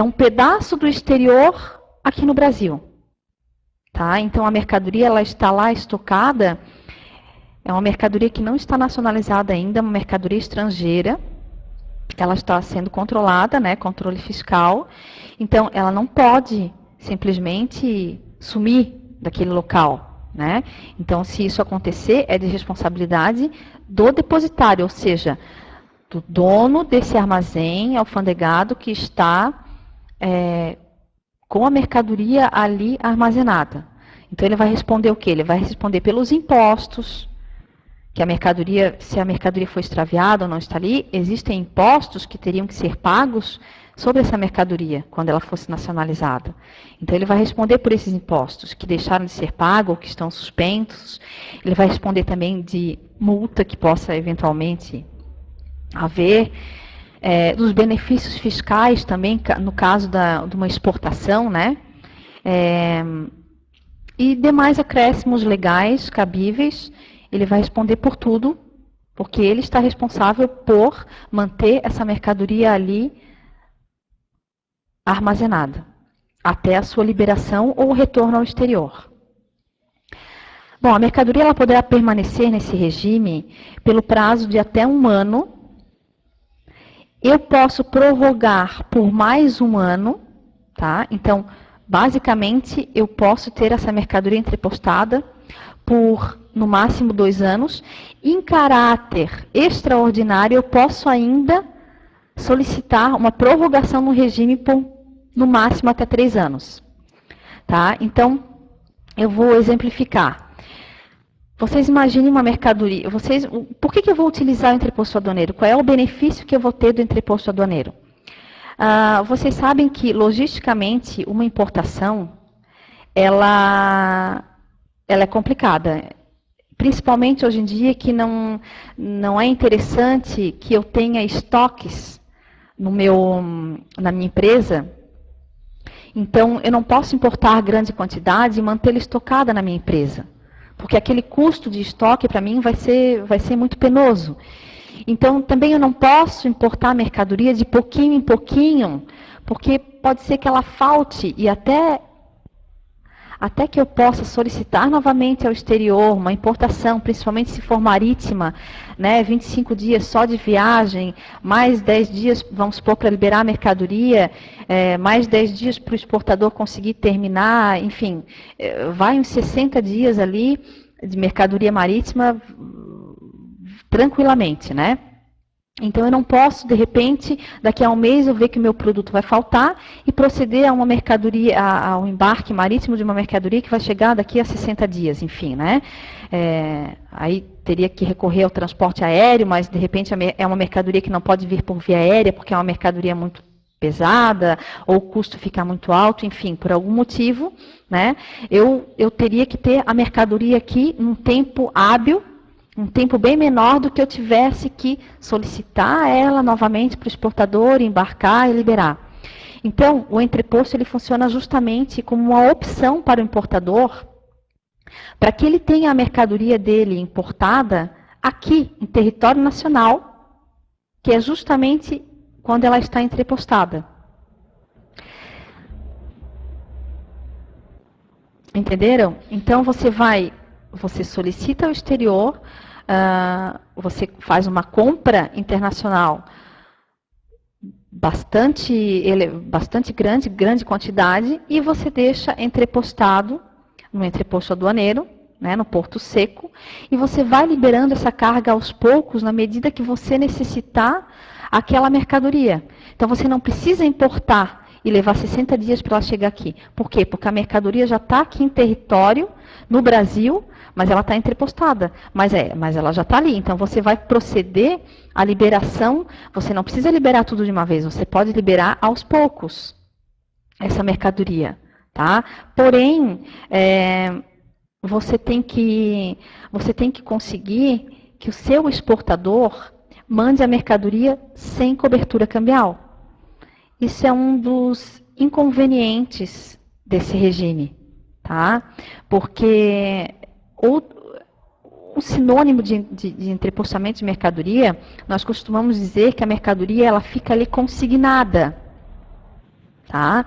um pedaço do exterior aqui no Brasil. Tá? Então, a mercadoria ela está lá estocada, é uma mercadoria que não está nacionalizada ainda, uma mercadoria estrangeira, ela está sendo controlada, né, controle fiscal, então ela não pode simplesmente sumir daquele local. Né? Então, se isso acontecer, é de responsabilidade do depositário, ou seja, do dono desse armazém alfandegado que está com a mercadoria ali armazenada. Então, ele vai responder o quê? Ele vai responder pelos impostos, que se a mercadoria foi extraviada ou não está ali, existem impostos que teriam que ser pagos sobre essa mercadoria, quando ela fosse nacionalizada. Então, ele vai responder por esses impostos que deixaram de ser pagos ou que estão suspensos. Ele vai responder também de multa que possa eventualmente haver, dos benefícios fiscais também, no caso de uma exportação, né? E demais acréscimos legais cabíveis, ele vai responder por tudo, porque ele está responsável por manter essa mercadoria ali armazenada, até a sua liberação ou retorno ao exterior. Bom, a mercadoria ela poderá permanecer nesse regime pelo prazo de até 1 ano. Eu posso prorrogar por mais 1 ano, tá? Então, Basicamente, eu posso ter essa mercadoria entrepostada por, no máximo, 2 anos. Em caráter extraordinário, eu posso ainda solicitar uma prorrogação no regime por, no máximo, até 3 anos. Tá? Então, eu vou exemplificar. Vocês imaginem uma mercadoria. Por que eu vou utilizar o entreposto aduaneiro? Qual é o benefício que eu vou ter do entreposto aduaneiro? Vocês sabem que, logisticamente, uma importação, ela é complicada. Principalmente hoje em dia, que não é interessante que eu tenha estoques na minha empresa. Então, eu não posso importar grande quantidade e mantê-la estocada na minha empresa. Porque aquele custo de estoque, para mim, vai ser muito penoso. Então, também eu não posso importar mercadoria de pouquinho em pouquinho, porque pode ser que ela falte e até que eu possa solicitar novamente ao exterior uma importação, principalmente se for marítima, né, 25 dias só de viagem, mais 10 dias, vamos supor, para liberar a mercadoria, mais 10 dias para o exportador conseguir terminar, enfim, vai uns 60 dias ali de mercadoria marítima tranquilamente, né? Então, eu não posso, de repente, daqui a um mês eu ver que o meu produto vai faltar e proceder a uma mercadoria, ao embarque marítimo de uma mercadoria que vai chegar daqui a 60 dias, enfim, né? Aí teria que recorrer ao transporte aéreo, mas, de repente, é uma mercadoria que não pode vir por via aérea, porque é uma mercadoria muito pesada, ou o custo fica muito alto, enfim, por algum motivo, né? Eu teria que ter a mercadoria aqui num tempo hábil, um tempo bem menor do que eu tivesse que solicitar ela novamente para o exportador, embarcar e liberar. Então, o entreposto ele funciona justamente como uma opção para o importador, para que ele tenha a mercadoria dele importada aqui, em território nacional, que é justamente quando ela está entrepostada. Entenderam? Então, você solicita ao exterior, você faz uma compra internacional bastante grande quantidade, e você deixa entrepostado no entreposto aduaneiro, né, no porto seco, e você vai liberando essa carga aos poucos, na medida que você necessitar aquela mercadoria. Então, você não precisa importar e levar 60 dias para ela chegar aqui. Por quê? Porque a mercadoria já está aqui em território, no Brasil, mas ela está entrepostada. Mas ela já está ali. Então, você vai proceder à liberação. Você não precisa liberar tudo de uma vez. Você pode liberar aos poucos essa mercadoria. Tá? Porém, você tem que conseguir que o seu exportador mande a mercadoria sem cobertura cambial. Isso é um dos inconvenientes desse regime, tá? Porque o sinônimo de entrepostamento de mercadoria, nós costumamos dizer que a mercadoria ela fica ali consignada, tá?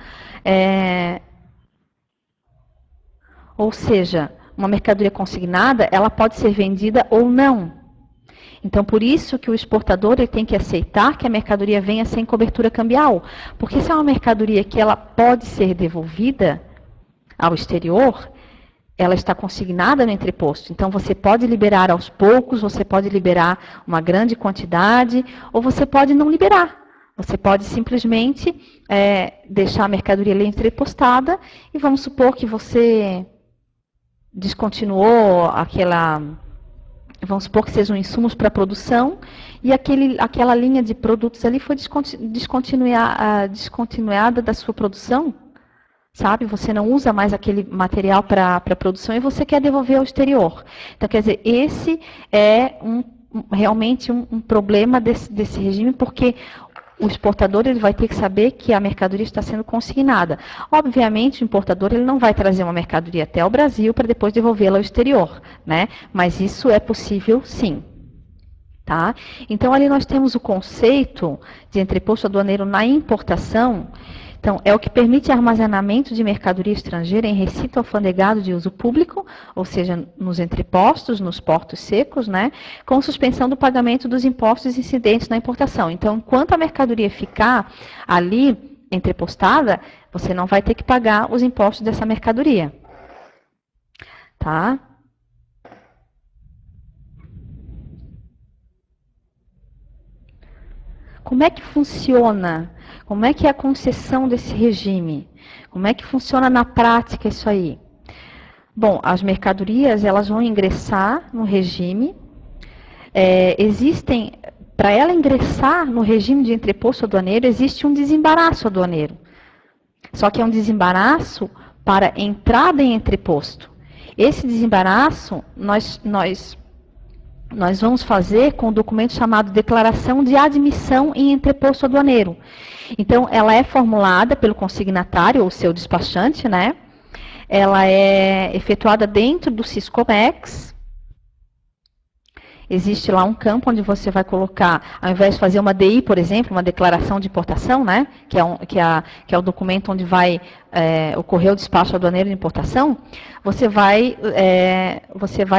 Ou seja, uma mercadoria consignada, ela pode ser vendida ou não. Então, por isso que o exportador ele tem que aceitar que a mercadoria venha sem cobertura cambial. Porque se é uma mercadoria que ela pode ser devolvida ao exterior, ela está consignada no entreposto. Então, você pode liberar aos poucos, você pode liberar uma grande quantidade, ou você pode não liberar. Você pode simplesmente deixar a mercadoria ali entrepostada, e vamos supor que você descontinuou vamos supor que sejam insumos para produção, e aquela linha de produtos ali foi descontinuada da sua produção, sabe? Você não usa mais aquele material para produção e você quer devolver ao exterior. Então, quer dizer, esse é realmente um problema desse regime, porque o exportador ele vai ter que saber que a mercadoria está sendo consignada. Obviamente, o importador ele não vai trazer uma mercadoria até o Brasil para depois devolvê-la ao exterior, né? Mas isso é possível, sim. Tá? Então, ali nós temos o conceito de entreposto aduaneiro na importação. Então, é o que permite armazenamento de mercadoria estrangeira em recinto alfandegado de uso público, ou seja, nos entrepostos, nos portos secos, né, com suspensão do pagamento dos impostos incidentes na importação. Então, enquanto a mercadoria ficar ali entrepostada, você não vai ter que pagar os impostos dessa mercadoria. Tá? Como é que funciona? Como é que é a concessão desse regime? Como é que funciona na prática isso aí? Bom, as mercadorias elas vão ingressar no regime. Para ela ingressar no regime de entreposto aduaneiro, existe um desembaraço aduaneiro. Só que é um desembaraço para entrada em entreposto. Esse desembaraço nós vamos fazer com um documento chamado Declaração de Admissão em Entreposto Aduaneiro. Então, ela é formulada pelo consignatário ou seu despachante, né? Ela é efetuada dentro do Siscomex. Existe lá um campo onde você vai colocar, ao invés de fazer uma DI, por exemplo, uma declaração de importação, né? Que é o documento onde vai ocorrer o despacho aduaneiro de importação, você vai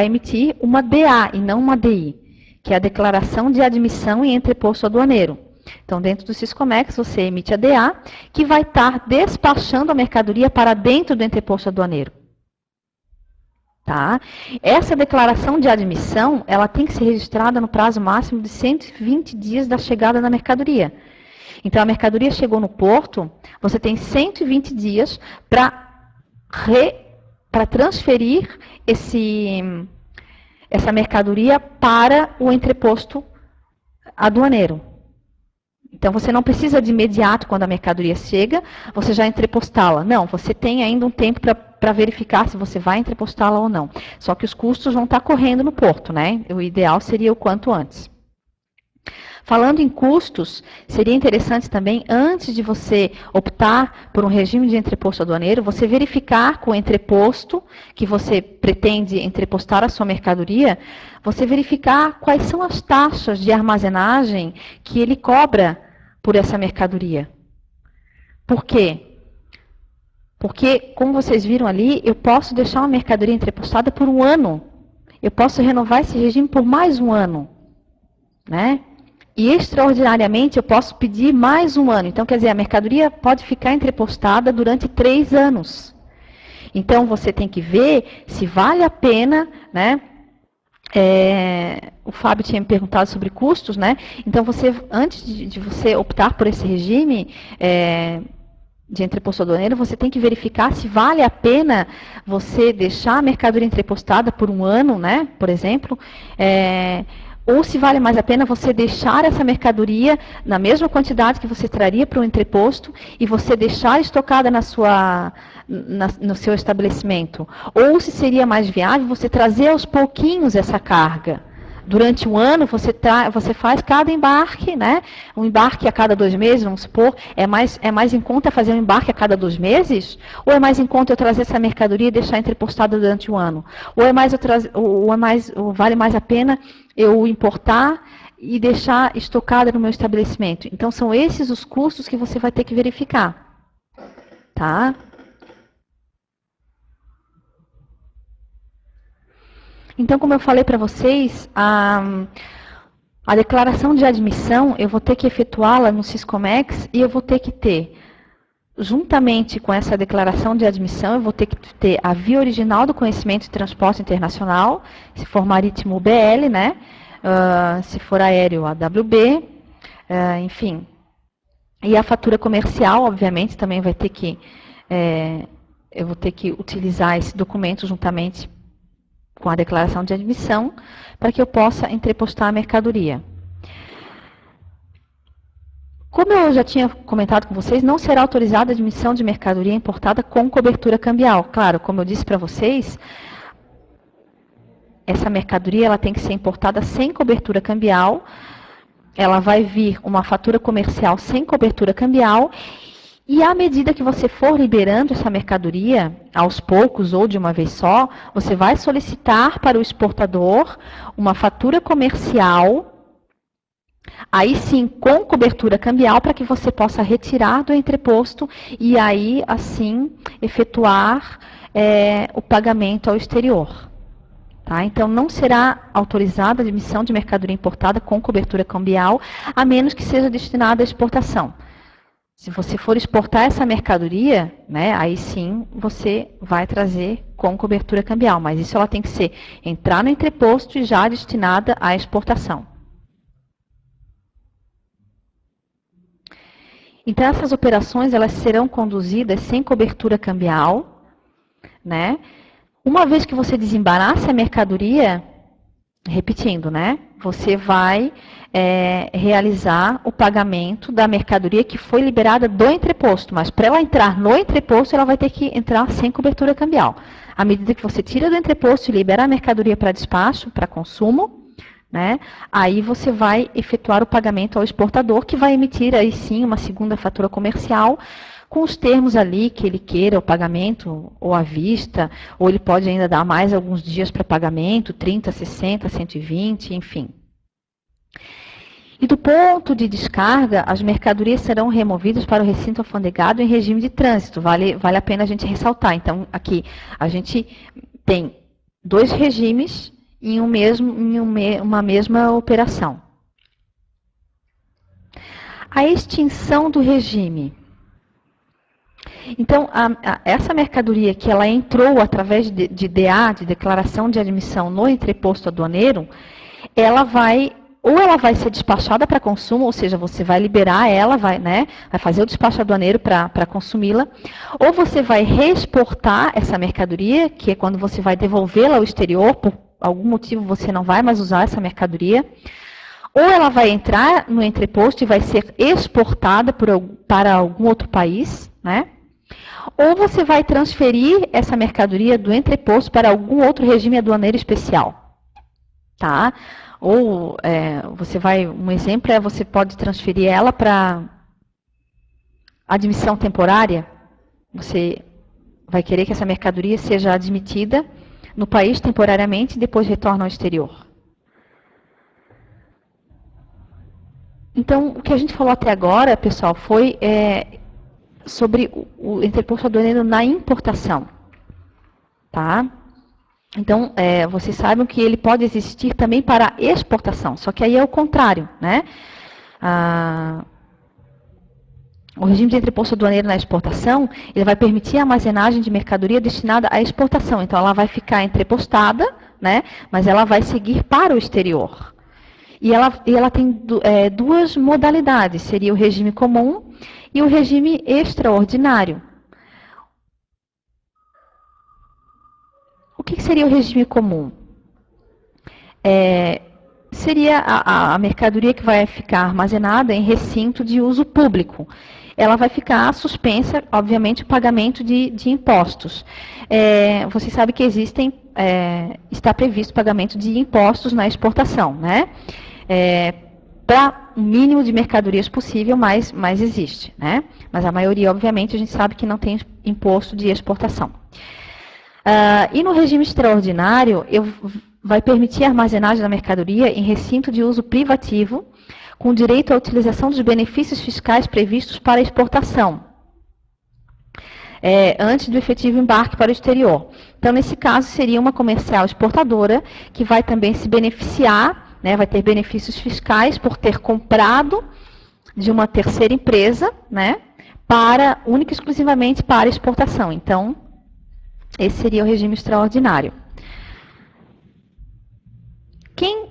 emitir uma DA e não uma DI, que é a Declaração de Admissão em Entreposto Aduaneiro. Então, dentro do Siscomex, você emite a DA, que vai estar despachando a mercadoria para dentro do entreposto aduaneiro. Tá? Essa declaração de admissão, ela tem que ser registrada no prazo máximo de 120 dias da chegada da mercadoria. Então, a mercadoria chegou no porto, você tem 120 dias para transferir essa mercadoria para o entreposto aduaneiro. Então, você não precisa de imediato, quando a mercadoria chega, você já entrepostá-la. Não, você tem ainda um tempo para verificar se você vai entrepostá-la ou não. Só que os custos vão estar correndo no porto, né? O ideal seria o quanto antes. Falando em custos, seria interessante também, antes de você optar por um regime de entreposto aduaneiro, você verificar com o entreposto que você pretende entrepostar a sua mercadoria, você verificar quais são as taxas de armazenagem que ele cobra por essa mercadoria. Por quê? Porque, como vocês viram ali, eu posso deixar uma mercadoria entrepostada por um ano. Eu posso renovar esse regime por mais um ano, né? E, extraordinariamente, eu posso pedir mais um ano. Então, quer dizer, a mercadoria pode ficar entrepostada durante 3 anos. Então, você tem que ver se vale a pena, né? O Fábio tinha me perguntado sobre custos, né? Então, antes de você optar por esse regime de entreposto aduaneiro, você tem que verificar se vale a pena você deixar a mercadoria entrepostada por um ano, né? Por exemplo, ou se vale mais a pena você deixar essa mercadoria na mesma quantidade que você traria para o entreposto e você deixar estocada no seu estabelecimento. Ou se seria mais viável você trazer aos pouquinhos essa carga. Durante um ano, você faz cada embarque, né? Um embarque a cada 2 meses, vamos supor. É mais em conta fazer um embarque a cada 2 meses? Ou é mais em conta eu trazer essa mercadoria e deixar entrepostada durante um ano? Ou vale mais a pena eu importar e deixar estocada no meu estabelecimento? Então, são esses os custos que você vai ter que verificar. Tá? Então, como eu falei para vocês, a declaração de admissão, eu vou ter que efetuá-la no Siscomex e eu vou ter que ter, juntamente com essa declaração de admissão, eu vou ter que ter a via original do conhecimento de transporte internacional, se for marítimo, o BL, né? Se for aéreo, a WB, enfim. E a fatura comercial, obviamente, também vai ter que, eu vou ter que utilizar esse documento juntamente com a declaração de admissão, para que eu possa entrepostar a mercadoria. Como eu já tinha comentado com vocês, não será autorizada a admissão de mercadoria importada com cobertura cambial. Claro, como eu disse para vocês, essa mercadoria ela tem que ser importada sem cobertura cambial, ela vai vir uma fatura comercial sem cobertura cambial. E à medida que você for liberando essa mercadoria, aos poucos ou de uma vez só, você vai solicitar para o exportador uma fatura comercial, aí sim com cobertura cambial, para que você possa retirar do entreposto e aí assim efetuar o pagamento ao exterior. Tá? Então, não será autorizada a admissão de mercadoria importada com cobertura cambial, a menos que seja destinada à exportação. Se você for exportar essa mercadoria, né, aí sim você vai trazer com cobertura cambial, mas isso ela tem que ser entrar no entreposto e já destinada à exportação. Então essas operações elas serão conduzidas sem cobertura cambial, né? Uma vez que você desembaraça a mercadoria, repetindo, né? Você vai realizar o pagamento da mercadoria que foi liberada do entreposto, mas para ela entrar no entreposto, ela vai ter que entrar sem cobertura cambial. À medida que você tira do entreposto e libera a mercadoria para despacho, para consumo, né? Aí você vai efetuar o pagamento ao exportador, que vai emitir aí sim uma segunda fatura comercial, com os termos ali que ele queira, o pagamento ou à vista, ou ele pode ainda dar mais alguns dias para pagamento, 30, 60, 120, enfim. E do ponto de descarga, as mercadorias serão removidas para o recinto alfandegado em regime de trânsito. Vale a pena a gente ressaltar. Então, aqui, a gente tem dois regimes em uma mesma operação. A extinção do regime. Então, essa mercadoria que ela entrou através de DA, de declaração de admissão no entreposto aduaneiro, ela vai ser despachada para consumo, ou seja, você vai liberar ela, vai fazer o despacho aduaneiro para consumi-la, ou você vai reexportar essa mercadoria, que é quando você vai devolvê-la ao exterior, por algum motivo você não vai mais usar essa mercadoria, ou ela vai entrar no entreposto e vai ser exportada para algum outro país, né? Ou você vai transferir essa mercadoria do entreposto para algum outro regime aduaneiro especial, tá? Ou um exemplo é você pode transferir ela para admissão temporária. Você vai querer que essa mercadoria seja admitida no país temporariamente e depois retorna ao exterior. Então, o que a gente falou até agora, pessoal, foi sobre o entreposto aduaneiro na importação, tá? Então, vocês sabem que ele pode existir também para exportação, só que aí é o contrário, né? O regime de entreposto aduaneiro na exportação, ele vai permitir a armazenagem de mercadoria destinada à exportação. Então, ela vai ficar entrepostada, né? Mas ela vai seguir para o exterior. E ela tem duas modalidades, seria o regime comum e o regime extraordinário. O que seria o regime comum? Seria a mercadoria que vai ficar armazenada em recinto de uso público. Ela vai ficar suspensa, obviamente, o pagamento de impostos. Vocês sabem que está previsto o pagamento de impostos na exportação, né? Para o mínimo de mercadorias possível, mas existe, né? Mas a maioria, obviamente, a gente sabe que não tem imposto de exportação. E no regime extraordinário, vai permitir a armazenagem da mercadoria em recinto de uso privativo, com direito à utilização dos benefícios fiscais previstos para exportação, antes do efetivo embarque para o exterior. Então, nesse caso, seria uma comercial exportadora que vai também se beneficiar, né, vai ter benefícios fiscais por ter comprado de uma terceira empresa, né, única e exclusivamente para exportação. Então, esse seria o regime extraordinário. Quem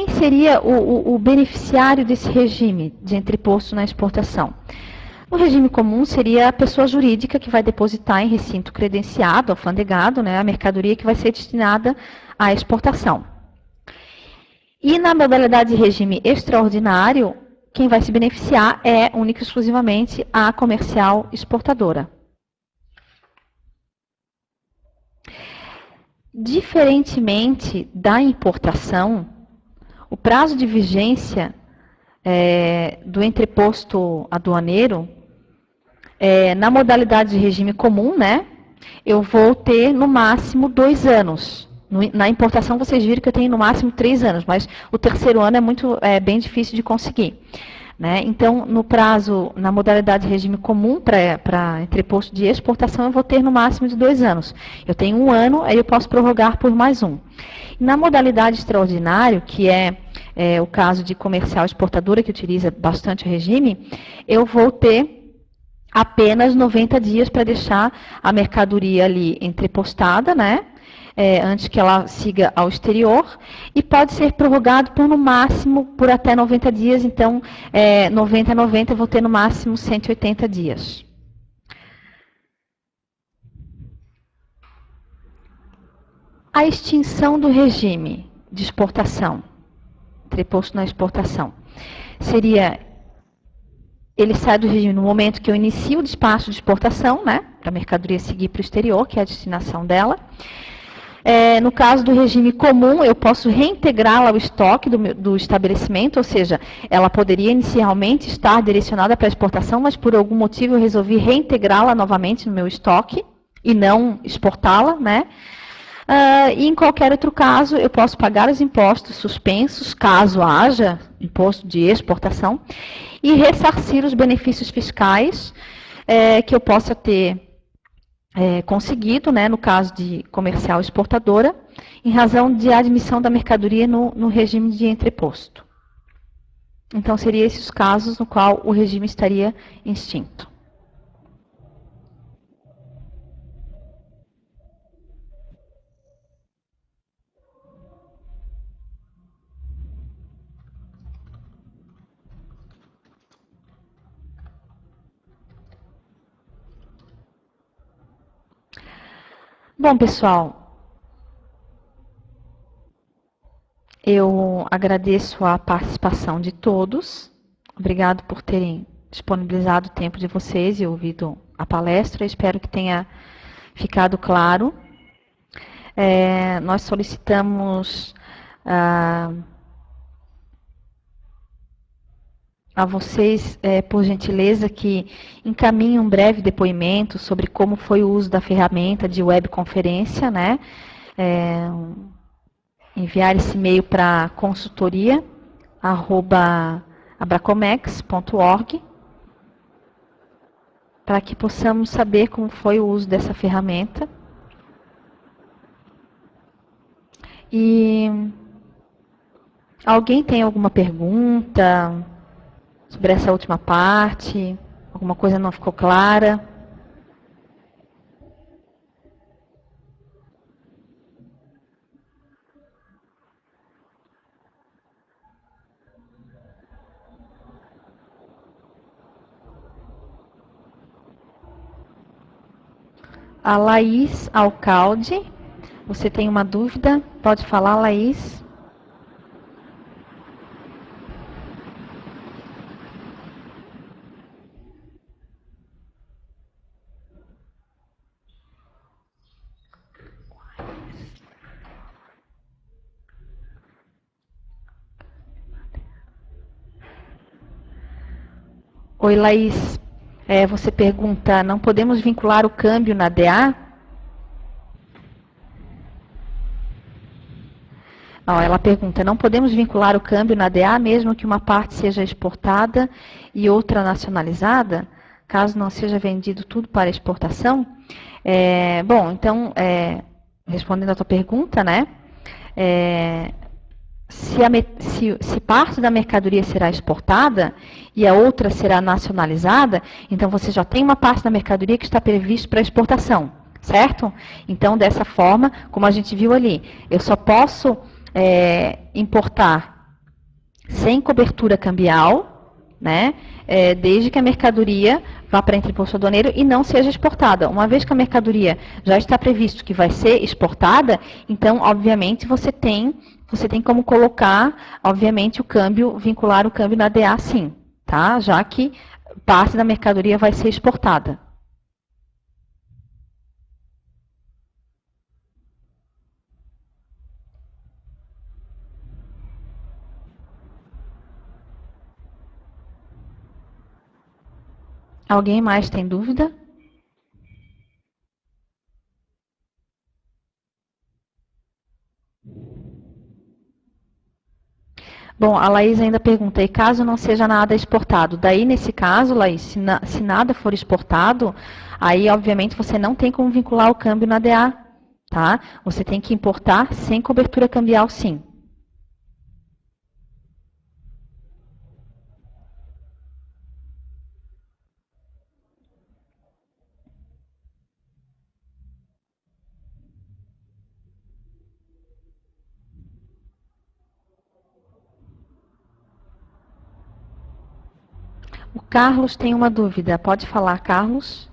seria o beneficiário desse regime de entreposto na exportação? No regime comum seria a pessoa jurídica que vai depositar em recinto credenciado, alfandegado, né, a mercadoria que vai ser destinada à exportação. E na modalidade de regime extraordinário, quem vai se beneficiar é única e exclusivamente a comercial exportadora. Diferentemente da importação, o prazo de vigência do entreposto aduaneiro, na modalidade de regime comum, né, eu vou ter no máximo 2 anos. Na importação, vocês viram que eu tenho no máximo 3 anos, mas o terceiro ano é bem difícil de conseguir. Né? Então, na modalidade de regime comum para entreposto de exportação, eu vou ter no máximo de 2 anos. Eu tenho 1 ano, aí eu posso prorrogar por mais 1. Na modalidade extraordinário, que é o caso de comercial exportadora, que utiliza bastante o regime, eu vou ter apenas 90 dias para deixar a mercadoria ali entrepostada, né? Antes que ela siga ao exterior, e pode ser prorrogado por, no máximo, por até 90 dias, então, 90 a 90, eu vou ter no máximo 180 dias. A extinção do regime de exportação, entreposto na exportação, seria, ele sai do regime no momento que eu inicio o despacho de exportação, né, para a mercadoria seguir para o exterior, que é a destinação dela. No caso do regime comum, eu posso reintegrá-la ao estoque do estabelecimento, ou seja, ela poderia inicialmente estar direcionada para a exportação, mas por algum motivo eu resolvi reintegrá-la novamente no meu estoque e não exportá-la, né? E em qualquer outro caso, eu posso pagar os impostos suspensos, caso haja imposto de exportação, e ressarcir os benefícios fiscais que eu possa ter conseguido, né, no caso de comercial exportadora, em razão de admissão da mercadoria no regime de entreposto. Então, seriam esses os casos no qual o regime estaria extinto. Bom, pessoal, eu agradeço a participação de todos. Obrigado por terem disponibilizado o tempo de vocês e ouvido a palestra. Espero que tenha ficado claro. Nós solicitamos a vocês, por gentileza, que encaminhem um breve depoimento sobre como foi o uso da ferramenta de webconferência, né? Enviar esse e-mail para consultoria@abracomex.org, para que possamos saber como foi o uso dessa ferramenta. E alguém tem alguma pergunta sobre essa última parte? Alguma coisa não ficou clara? A Laís Alcalde, você tem uma dúvida? Pode falar, Laís. Oi, Laís. Você pergunta, não podemos vincular o câmbio na DA? Ela pergunta, não podemos vincular o câmbio na DA, mesmo que uma parte seja exportada e outra nacionalizada, caso não seja vendido tudo para exportação? Bom, então, respondendo à tua pergunta, né? Se parte da mercadoria será exportada e a outra será nacionalizada, então você já tem uma parte da mercadoria que está prevista para exportação, certo? Então, dessa forma, como a gente viu ali, eu só posso importar sem cobertura cambial, né? Desde que a mercadoria vá para entreposto aduaneiro e não seja exportada. Uma vez que a mercadoria já está previsto que vai ser exportada, então, obviamente, você tem como colocar, obviamente, o câmbio, vincular o câmbio na DA, sim, tá? Já que parte da mercadoria vai ser exportada. Alguém mais tem dúvida? Bom, a Laís ainda pergunta, e caso não seja nada exportado? Daí, nesse caso, Laís, se nada for exportado, aí, obviamente, você não tem como vincular o câmbio na DA, tá? Você tem que importar sem cobertura cambial, sim. O Carlos tem uma dúvida. Pode falar, Carlos?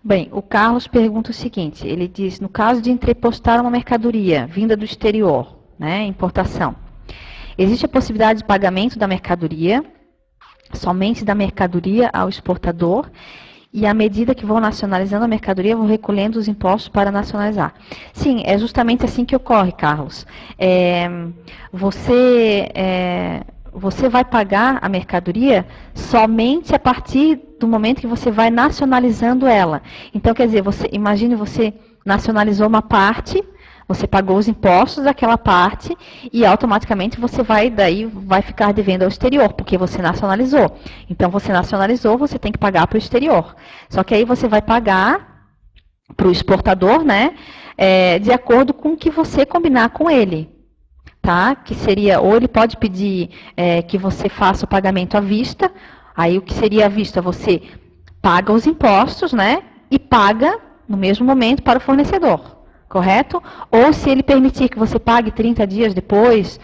Bem, o Carlos pergunta o seguinte, ele diz, no caso de entrepostar uma mercadoria vinda do exterior, né, importação, existe a possibilidade de pagamento da mercadoria, somente da mercadoria ao exportador, e à medida que vão nacionalizando a mercadoria, vão recolhendo os impostos para nacionalizar. Sim, é justamente assim que ocorre, Carlos. Você vai pagar a mercadoria somente a partir do momento que você vai nacionalizando ela. Então, quer dizer, imagine você nacionalizou uma parte, você pagou os impostos daquela parte e automaticamente você vai ficar devendo ao exterior, porque você nacionalizou. Então, você nacionalizou, você tem que pagar para o exterior. Só que aí você vai pagar para o exportador, né, de acordo com o que você combinar com ele. Tá? Que seria, ou ele pode pedir que você faça o pagamento à vista, aí o que seria à vista? Você paga os impostos, né, e paga no mesmo momento para o fornecedor, correto? Ou se ele permitir que você pague 30 dias depois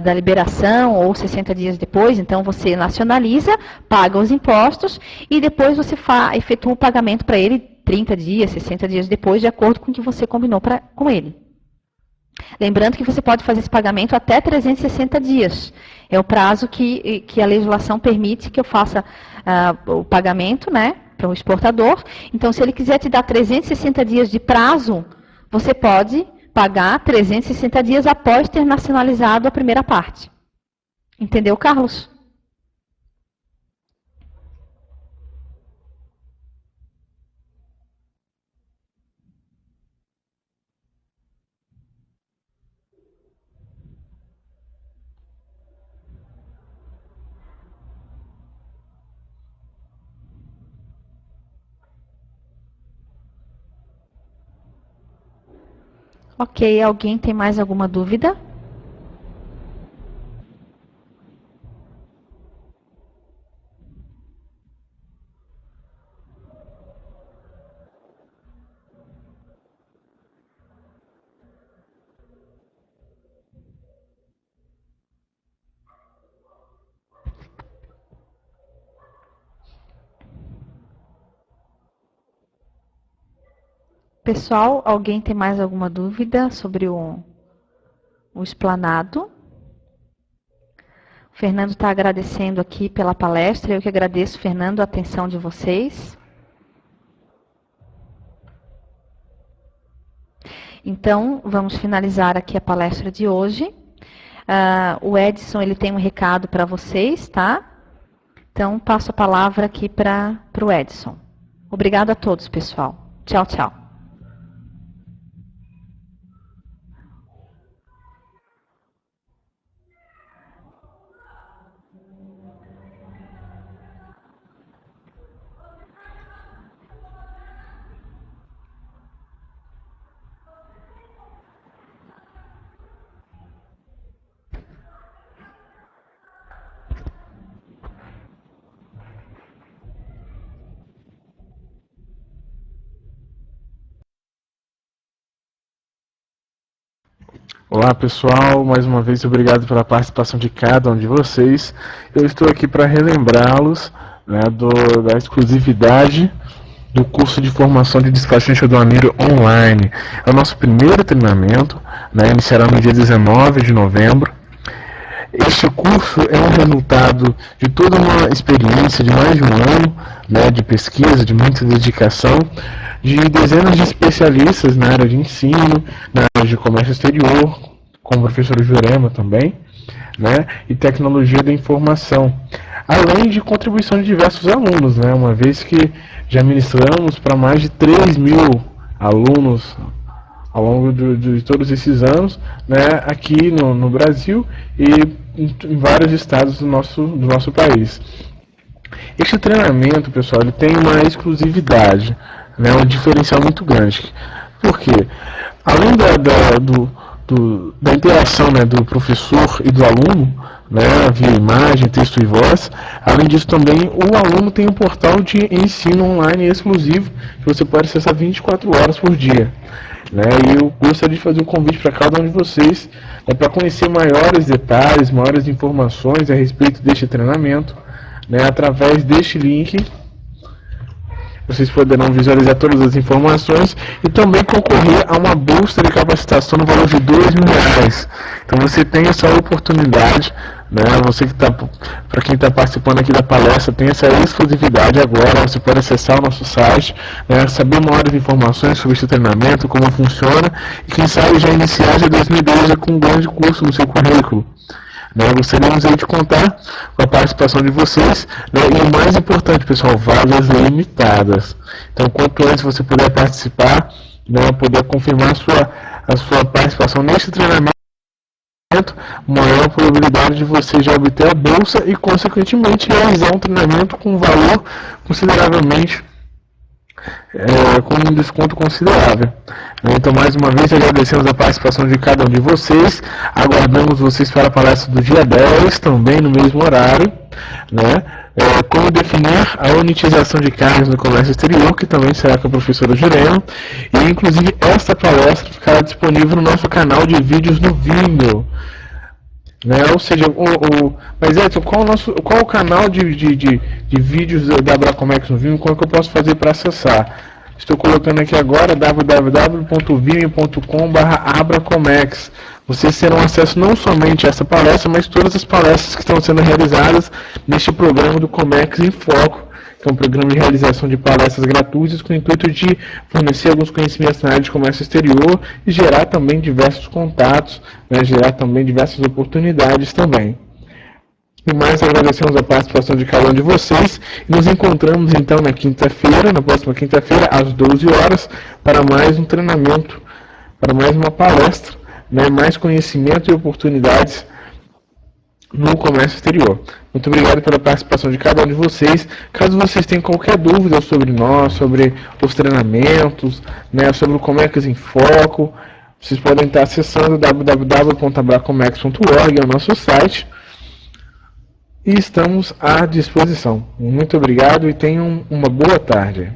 da liberação, ou 60 dias depois, então você nacionaliza, paga os impostos, e depois você efetua o pagamento para ele 30 dias, 60 dias depois, de acordo com o que você combinou com ele. Lembrando que você pode fazer esse pagamento até 360 dias. É o prazo que a legislação permite que eu faça o pagamento, né, para o exportador. Então, se ele quiser te dar 360 dias de prazo, você pode pagar 360 dias após ter nacionalizado a primeira parte. Entendeu, Carlos? Ok, alguém tem mais alguma dúvida? Pessoal, alguém tem mais alguma dúvida sobre o explanado? O Fernando está agradecendo aqui pela palestra. Eu que agradeço, Fernando, a atenção de vocês. Então, vamos finalizar aqui a palestra de hoje. O Edson, ele tem um recado para vocês, tá? Então, passo a palavra aqui para o Edson. Obrigada a todos, pessoal. Tchau, tchau. Olá pessoal, mais uma vez obrigado pela participação de cada um de vocês. Eu estou aqui para relembrá-los, né, da exclusividade do curso de formação de despachante aduaneiro online. É o nosso primeiro treinamento, né, iniciará no dia 19 de novembro. Este curso é um resultado de toda uma experiência de mais de um ano, né, de pesquisa, de muita dedicação, de dezenas de especialistas na área de ensino, na área de comércio exterior, como o professor Jurema também, né, e tecnologia da informação, além de contribuição de diversos alunos, né, uma vez que já ministramos para mais de 3.000 alunos ao longo de todos esses anos, né, aqui no Brasil e em vários estados do nosso país. Este treinamento, pessoal, ele tem uma exclusividade, né, um diferencial muito grande. Por quê? Além da interação, né, do professor e do aluno, né, via imagem, texto e voz, além disso também o aluno tem um portal de ensino online exclusivo que você pode acessar 24 horas por dia. Né, e eu gostaria de fazer um convite para cada um de vocês, para conhecer maiores detalhes, maiores informações a respeito deste treinamento, né, através deste link. Vocês poderão visualizar todas as informações e também concorrer a uma bolsa de capacitação no valor de R$2.000. Então você tem essa oportunidade, né? Você que está, para quem está participando aqui da palestra, tem essa exclusividade agora. Você pode acessar o nosso site, né, saber maiores informações sobre esse treinamento, como funciona e quem sabe já iniciar já 2012 com um grande curso no seu currículo. Gostaríamos aí de contar com a participação de vocês, né, e o mais importante, pessoal, vagas limitadas. Então, quanto antes você puder participar, né, poder confirmar a sua participação neste treinamento, maior a probabilidade de você já obter a bolsa e, consequentemente, realizar um treinamento com um valor consideravelmente com um desconto considerável. Então, mais uma vez, agradecemos a participação de cada um de vocês. Aguardamos vocês para a palestra do dia 10, também no mesmo horário, né? Como definir a unitização de cargas no comércio exterior, que também será com a professora Jurema. E, inclusive, esta palestra ficará disponível no nosso canal de vídeos no Vimeo. Né? Ou seja, mas Edson, qual o canal de vídeos da Abracomex no Vimeo? Qual que eu posso fazer para acessar? Estou colocando aqui agora www.vimeo.com/abracomex. Vocês terão acesso não somente a essa palestra, mas todas as palestras que estão sendo realizadas neste programa do Comex em Foco, que é um programa de realização de palestras gratuitas com o intuito de fornecer alguns conhecimentos na área de comércio exterior e gerar também diversos contatos, né, gerar também diversas oportunidades também. E mais, agradecemos a participação de cada um de vocês e nos encontramos então na próxima quinta-feira, às 12 horas, para mais um treinamento, para mais uma palestra, né, mais conhecimento e oportunidades no comércio exterior. Muito obrigado pela participação de cada um de vocês. Caso vocês tenham qualquer dúvida sobre nós, sobre os treinamentos, né, sobre o Comex em Foco, vocês podem estar acessando www.abracomex.org, é o nosso site, e estamos à disposição. Muito obrigado e tenham uma boa tarde.